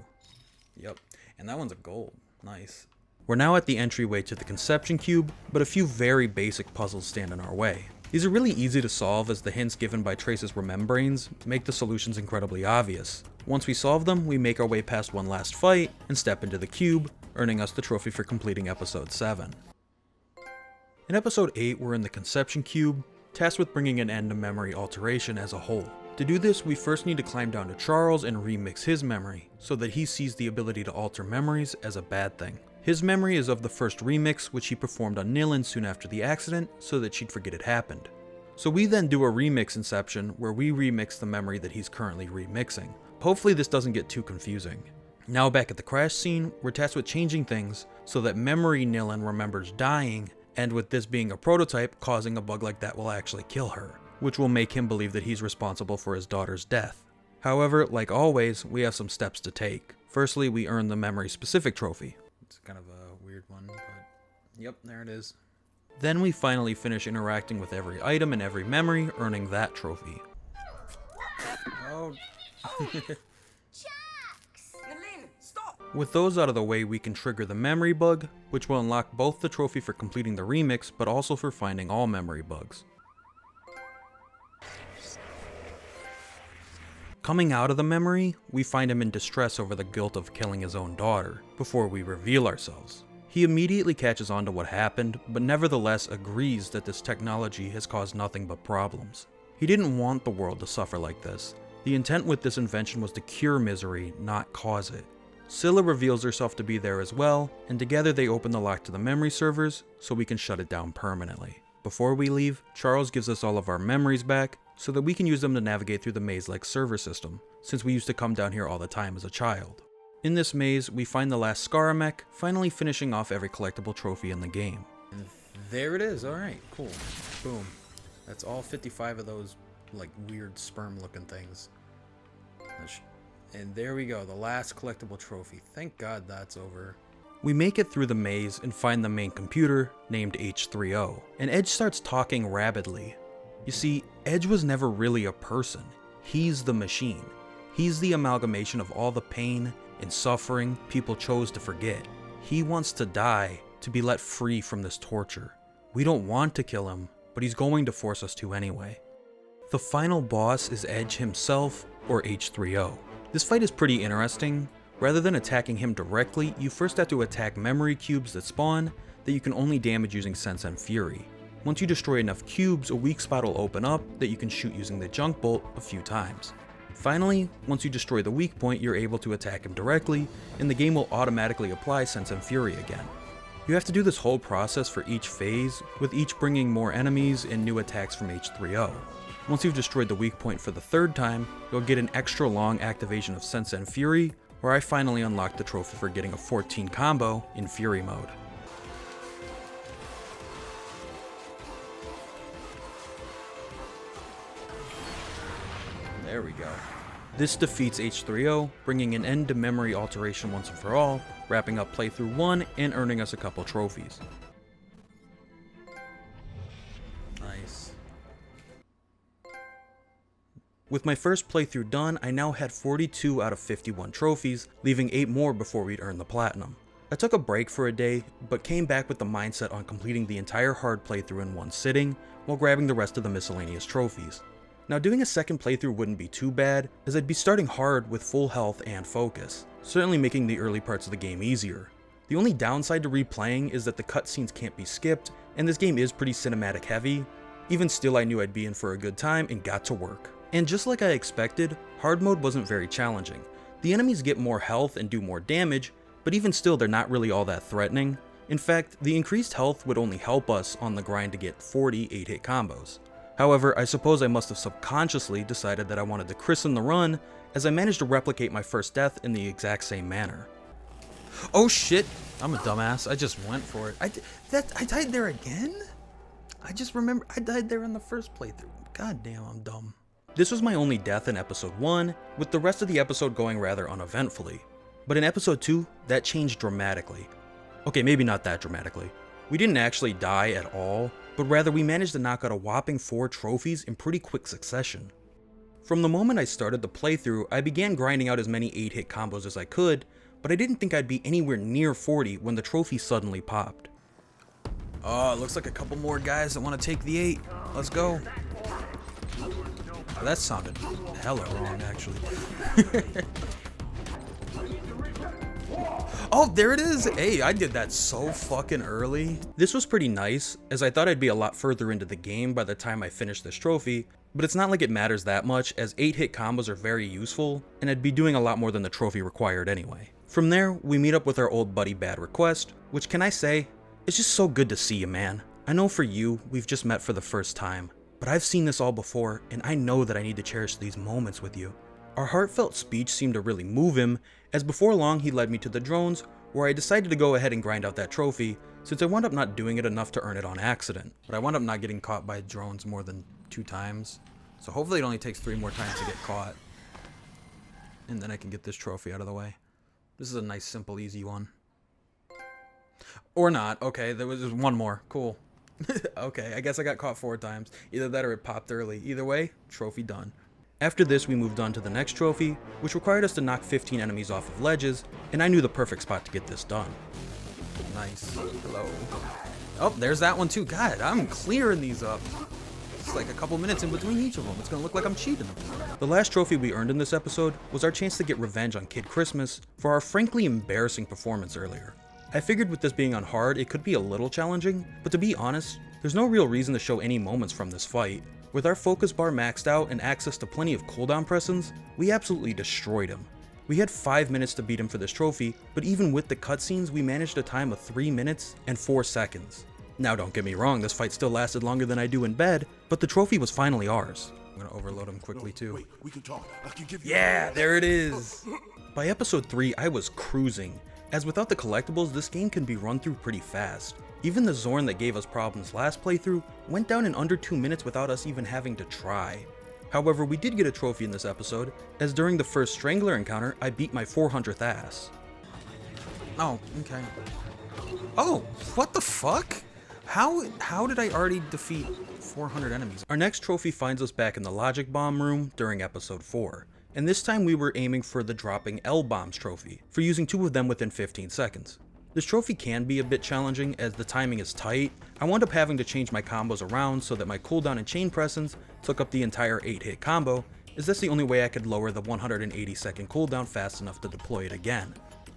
Yep, and that one's a gold. Nice. We're now at the entryway to the Conception Cube, but a few very basic puzzles stand in our way. These are really easy to solve as the hints given by Trace's remembrains make the solutions incredibly obvious. Once we solve them, we make our way past one last fight and step into the cube, earning us the trophy for completing episode 7. In episode 8, we're in the Conception Cube, tasked with bringing an end to memory alteration as a whole. To do this, we first need to climb down to Charles and remix his memory, so that he sees the ability to alter memories as a bad thing. His memory is of the first remix, which he performed on Nilin soon after the accident, so that she'd forget it happened. So we then do a remix inception, where we remix the memory that he's currently remixing. Hopefully this doesn't get too confusing. Now back at the crash scene, we're tasked with changing things, so that memory Nilin remembers dying, and with this being a prototype, causing a bug like that will actually kill her, which will make him believe that he's responsible for his daughter's death. However, like always, we have some steps to take. Firstly, we earn the memory specific trophy. It's kind of a weird one, but yep, there it is. Then we finally finish interacting with every item in every memory, earning that trophy. Oh. With those out of the way, we can trigger the memory bug, which will unlock both the trophy for completing the remix, but also for finding all memory bugs. Coming out of the memory, we find him in distress over the guilt of killing his own daughter, before we reveal ourselves. He immediately catches on to what happened, but nevertheless agrees that this technology has caused nothing but problems. He didn't want the world to suffer like this. The intent with this invention was to cure misery, not cause it. Scylla reveals herself to be there as well, and together they open the lock to the memory servers so we can shut it down permanently. Before we leave, Charles gives us all of our memories back so that we can use them to navigate through the maze-like server system, since we used to come down here all the time as a child. In this maze, we find the last Scaramech, finally finishing off every collectible trophy in the game. And there it is, alright, cool. Boom. That's all 55 of those, like, weird sperm-looking things. And there we go, the last collectible trophy. Thank God that's over. We make it through the maze and find the main computer, named H3O, and Edge starts talking rapidly. You see, Edge was never really a person. He's the machine. He's the amalgamation of all the pain and suffering people chose to forget. He wants to die to be let free from this torture. We don't want to kill him, but he's going to force us to anyway. The final boss is Edge himself, or H3O. This fight is pretty interesting. Rather than attacking him directly, you first have to attack memory cubes that spawn that you can only damage using Sense and Fury. Once you destroy enough cubes, a weak spot will open up that you can shoot using the junk bolt a few times. Finally, once you destroy the weak point, you're able to attack him directly, and the game will automatically apply Sense and Fury again. You have to do this whole process for each phase, with each bringing more enemies and new attacks from H3O. Once you've destroyed the weak point for the third time, you'll get an extra long activation of Sense and Fury, where I finally unlocked the trophy for getting a 14 combo in Fury mode. There we go. This defeats H3O, bringing an end to memory alteration once and for all, wrapping up playthrough 1 and earning us a couple trophies. Nice. With my first playthrough done, I now had 42 out of 51 trophies, leaving 8 more before we'd earn the platinum. I took a break for a day, but came back with the mindset on completing the entire hard playthrough in one sitting, while grabbing the rest of the miscellaneous trophies. Now doing a second playthrough wouldn't be too bad, as I'd be starting hard with full health and focus, certainly making the early parts of the game easier. The only downside to replaying is that the cutscenes can't be skipped, and this game is pretty cinematic heavy. Even still, I knew I'd be in for a good time and got to work. And just like I expected, hard mode wasn't very challenging. The enemies get more health and do more damage, but even still they're not really all that threatening. In fact, the increased health would only help us on the grind to get 40 8-hit combos. However, I suppose I must have subconsciously decided that I wanted to christen the run, as I managed to replicate my first death in the exact same manner. Oh shit! I'm a dumbass, I just went for it. I died there again? I just remember I died there in the first playthrough. God damn, I'm dumb. This was my only death in episode 1, with the rest of the episode going rather uneventfully. But in episode 2, that changed dramatically. Okay, maybe not that dramatically. We didn't actually die at all, but rather we managed to knock out a whopping 4 trophies in pretty quick succession. From the moment I started the playthrough, I began grinding out as many 8-hit combos as I could, but I didn't think I'd be anywhere near 40 when the trophy suddenly popped. Oh, it looks like a couple more guys that want to take the 8. Let's go. Oh, that sounded hella wrong, actually. Oh, there it is! Hey, I did that so fucking early. This was pretty nice, as I thought I'd be a lot further into the game by the time I finished this trophy, but it's not like it matters that much, as 8-hit combos are very useful, and I'd be doing a lot more than the trophy required anyway. From there, we meet up with our old buddy Bad Request, which, can I say, it's just so good to see you, man. I know for you, we've just met for the first time, but I've seen this all before, and I know that I need to cherish these moments with you. Our heartfelt speech seemed to really move him, as before long he led me to the drones, where I decided to go ahead and grind out that trophy, since I wound up not doing it enough to earn it on accident. But I wound up not getting caught by drones more than 2 times, so hopefully it only takes 3 more times to get caught. And then I can get this trophy out of the way. This is a nice, simple, easy one. Or not. Okay, there was just one more. Cool. Okay, I guess I got caught 4 times. Either that or it popped early. Either way, trophy done. After this, we moved on to the next trophy, which required us to knock 15 enemies off of ledges, and I knew the perfect spot to get this done. Nice. Hello. Oh, there's that one too. God, I'm clearing these up. It's like a couple minutes in between each of them. It's gonna look like I'm cheating them. The last trophy we earned in this episode was our chance to get revenge on Kid Christmas for our frankly embarrassing performance earlier. I figured with this being on hard, it could be a little challenging, but to be honest, there's no real reason to show any moments from this fight. With our focus bar maxed out and access to plenty of cooldown pressings, we absolutely destroyed him. We had 5 minutes to beat him for this trophy, but even with the cutscenes, we managed a time of 3 minutes and 4 seconds. Now don't get me wrong, this fight still lasted longer than I do in bed, but the trophy was finally ours. I'm gonna overload him quickly too. Wait, we can talk. I can give you. Yeah, there it is! By episode 3, I was cruising, as without the collectibles, this game can be run through pretty fast. Even the Zorn that gave us problems last playthrough went down in under 2 minutes without us even having to try. However, we did get a trophy in this episode, as during the first Strangler encounter, I beat my 400th ass. Oh, okay. Oh, what the fuck? How did I already defeat 400 enemies? Our next trophy finds us back in the Logic Bomb room during episode 4. And this time we were aiming for the dropping L-Bombs trophy, for using 2 of them within 15 seconds. This trophy can be a bit challenging as the timing is tight. I wound up having to change my combos around so that my cooldown and chain presence took up the entire 8-hit combo, as that's the only way I could lower the 180 second cooldown fast enough to deploy it again.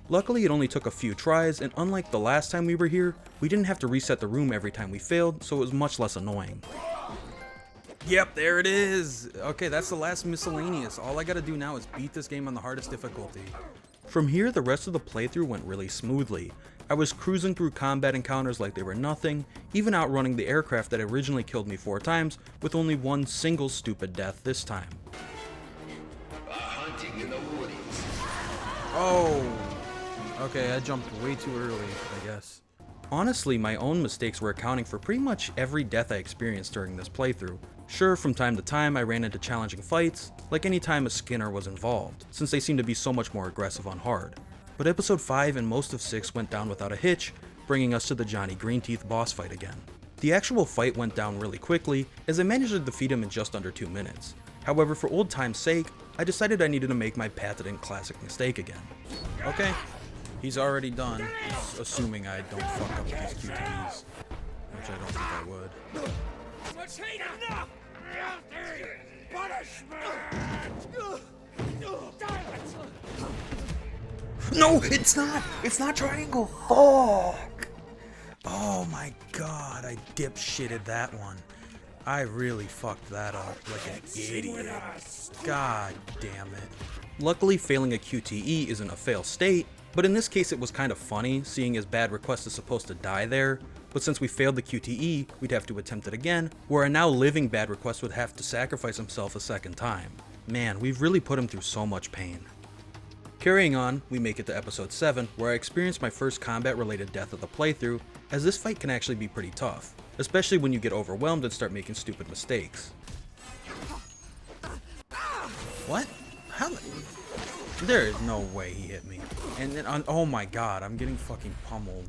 Luckily it only took a few tries, and unlike the last time we were here, we didn't have to reset the room every time we failed, so it was much less annoying. Yep, there it is! Okay, that's the last miscellaneous. All I gotta do now is beat this game on the hardest difficulty. From here, the rest of the playthrough went really smoothly. I was cruising through combat encounters like they were nothing, even outrunning the aircraft that originally killed me 4 times, with only one single stupid death this time. Hunting in the woods. Oh! Okay, I jumped way too early, I guess. Honestly, my own mistakes were accounting for pretty much every death I experienced during this playthrough. Sure, from time to time I ran into challenging fights, like any time a Skinner was involved, since they seem to be so much more aggressive on hard. But episode 5 and most of 6 went down without a hitch, bringing us to the Johnny Greenteeth boss fight again. The actual fight went down really quickly, as I managed to defeat him in just under 2 minutes. However, for old time's sake, I decided I needed to make my patented classic mistake again. Okay, he's already done, assuming I don't fuck up these QTEs, which I don't think I would. No, it's not! It's not triangle! Fuck! Oh my god, I dipshitted that one. I really fucked that up like an idiot. God damn it. Luckily, failing a QTE isn't a fail state, but in this case it was kind of funny, seeing as Bad Request is supposed to die there, but since we failed the QTE, we'd have to attempt it again, where a now living Bad Request would have to sacrifice himself a second time. Man, we've really put him through so much pain. Carrying on, we make it to episode 7, where I experienced my first combat-related death of the playthrough, as this fight can actually be pretty tough, especially when you get overwhelmed and start making stupid mistakes. What? How? There is no way he hit me. And then, oh my god, I'm getting fucking pummeled.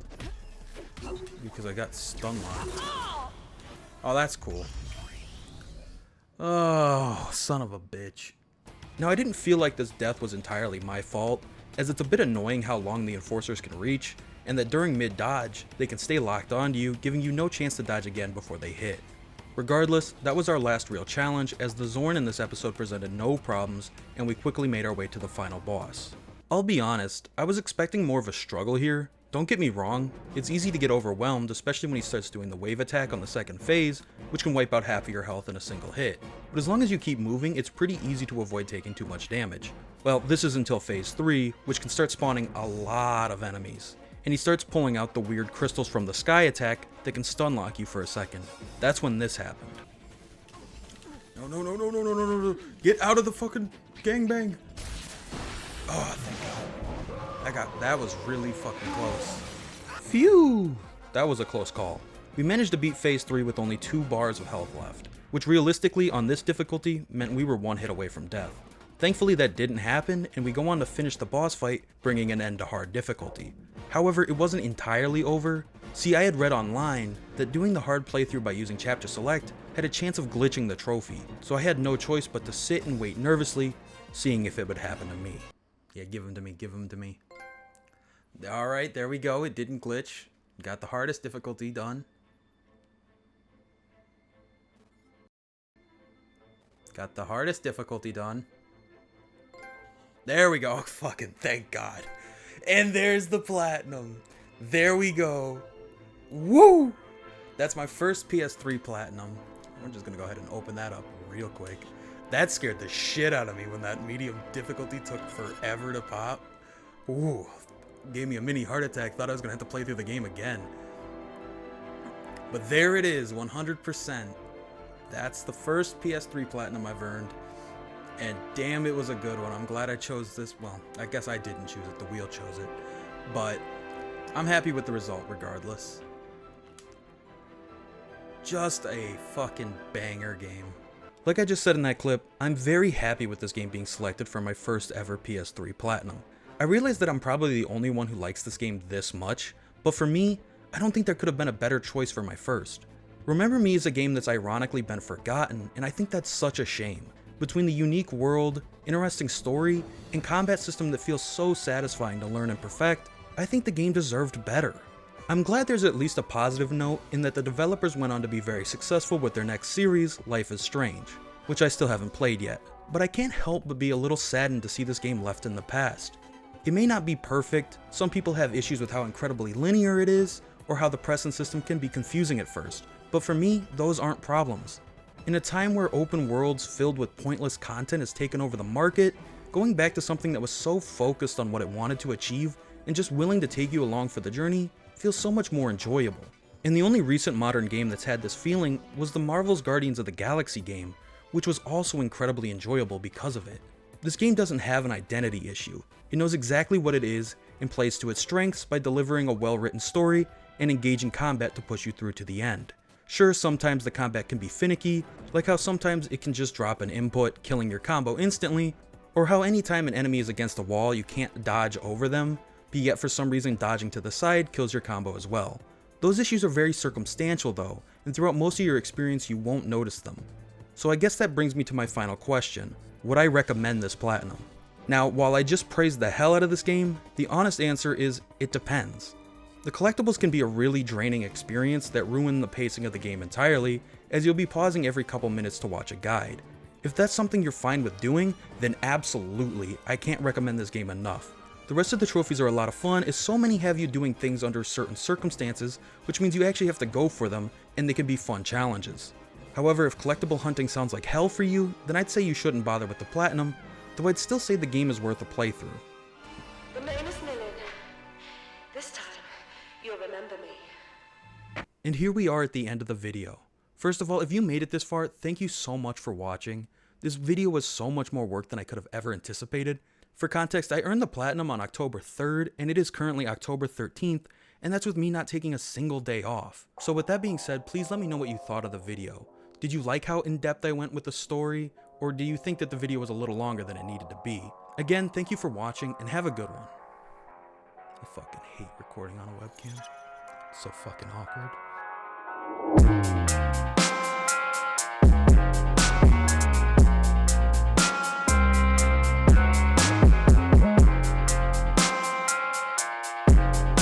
Because I got stun locked. Oh, that's cool. Oh, son of a bitch. Now, I didn't feel like this death was entirely my fault, as it's a bit annoying how long the enforcers can reach, and that during mid-dodge, they can stay locked onto you, giving you no chance to dodge again before they hit. Regardless, that was our last real challenge, as the Zorn in this episode presented no problems, and we quickly made our way to the final boss. I'll be honest, I was expecting more of a struggle here. Don't get me wrong, it's easy to get overwhelmed, especially when he starts doing the wave attack on the second phase, which can wipe out half of your health in a single hit. But as long as you keep moving, it's pretty easy to avoid taking too much damage. Well, this is until phase 3, which can start spawning a lot of enemies. And he starts pulling out the weird crystals from the sky attack that can stun lock you for a second. That's when this happened. No. Get out of the fucking gangbang. Oh, thank God. That was really fucking close. Phew! That was a close call. We managed to beat phase 3 with only 2 bars of health left, which realistically on this difficulty meant we were 1 hit away from death. Thankfully that didn't happen, and we go on to finish the boss fight, bringing an end to hard difficulty. However, it wasn't entirely over. See, I had read online that doing the hard playthrough by using chapter select had a chance of glitching the trophy, so I had no choice but to sit and wait nervously, seeing if it would happen to me. Yeah, give him to me. Alright, there we go, it didn't glitch. Got the hardest difficulty done. There we go, fucking thank God. And there's the platinum. There we go. Woo! That's my first PS3 platinum. We're just gonna go ahead and open that up real quick. That scared the shit out of me when that medium difficulty took forever to pop. Ooh, gave me a mini heart attack. Thought I was gonna have to play through the game again. But there it is, 100%. That's the first PS3 platinum I've earned. And damn, it was a good one. I'm glad I chose this. Well, I guess I didn't choose it. The wheel chose it. But I'm happy with the result regardless. Just a fucking banger game. Like I just said in that clip, I'm very happy with this game being selected for my first ever PS3 platinum. I realize that I'm probably the only one who likes this game this much, but for me, I don't think there could have been a better choice for my first. Remember Me is a game that's ironically been forgotten, and I think that's such a shame. Between the unique world, interesting story, and combat system that feels so satisfying to learn and perfect, I think the game deserved better. I'm glad there's at least a positive note in that the developers went on to be very successful with their next series, Life is Strange, which I still haven't played yet, but I can't help but be a little saddened to see this game left in the past. It may not be perfect, some people have issues with how incredibly linear it is, or how the present system can be confusing at first, but for me, those aren't problems. In a time where open worlds filled with pointless content has taken over the market, going back to something that was so focused on what it wanted to achieve and just willing to take you along for the journey feels so much more enjoyable. And the only recent modern game that's had this feeling was the Marvel's Guardians of the Galaxy game, which was also incredibly enjoyable because of it. This game doesn't have an identity issue. It knows exactly what it is and plays to its strengths by delivering a well-written story and engaging combat to push you through to the end. Sure, sometimes the combat can be finicky, like how sometimes it can just drop an input, killing your combo instantly, or how anytime an enemy is against a wall you can't dodge over them, but yet for some reason dodging to the side kills your combo as well. Those issues are very circumstantial though, and throughout most of your experience you won't notice them. So I guess that brings me to my final question. Would I recommend this platinum? Now, while I just praised the hell out of this game, the honest answer is it depends. The collectibles can be a really draining experience that ruin the pacing of the game entirely, as you'll be pausing every couple minutes to watch a guide. If that's something you're fine with doing, then absolutely, I can't recommend this game enough. The rest of the trophies are a lot of fun, as so many have you doing things under certain circumstances, which means you actually have to go for them, and they can be fun challenges. However, if collectible hunting sounds like hell for you, then I'd say you shouldn't bother with the platinum, though I'd still say the game is worth a playthrough. The name is Lilith. This time, you'll remember me. And here we are at the end of the video. First of all, if you made it this far, thank you so much for watching. This video was so much more work than I could have ever anticipated. For context, I earned the platinum on October 3rd, and it is currently October 13th, and that's with me not taking a single day off. So with that being said, please let me know what you thought of the video. Did you like how in-depth I went with the story, or do you think that the video was a little longer than it needed to be? Again, thank you for watching, and have a good one. I fucking hate recording on a webcam. It's so fucking awkward.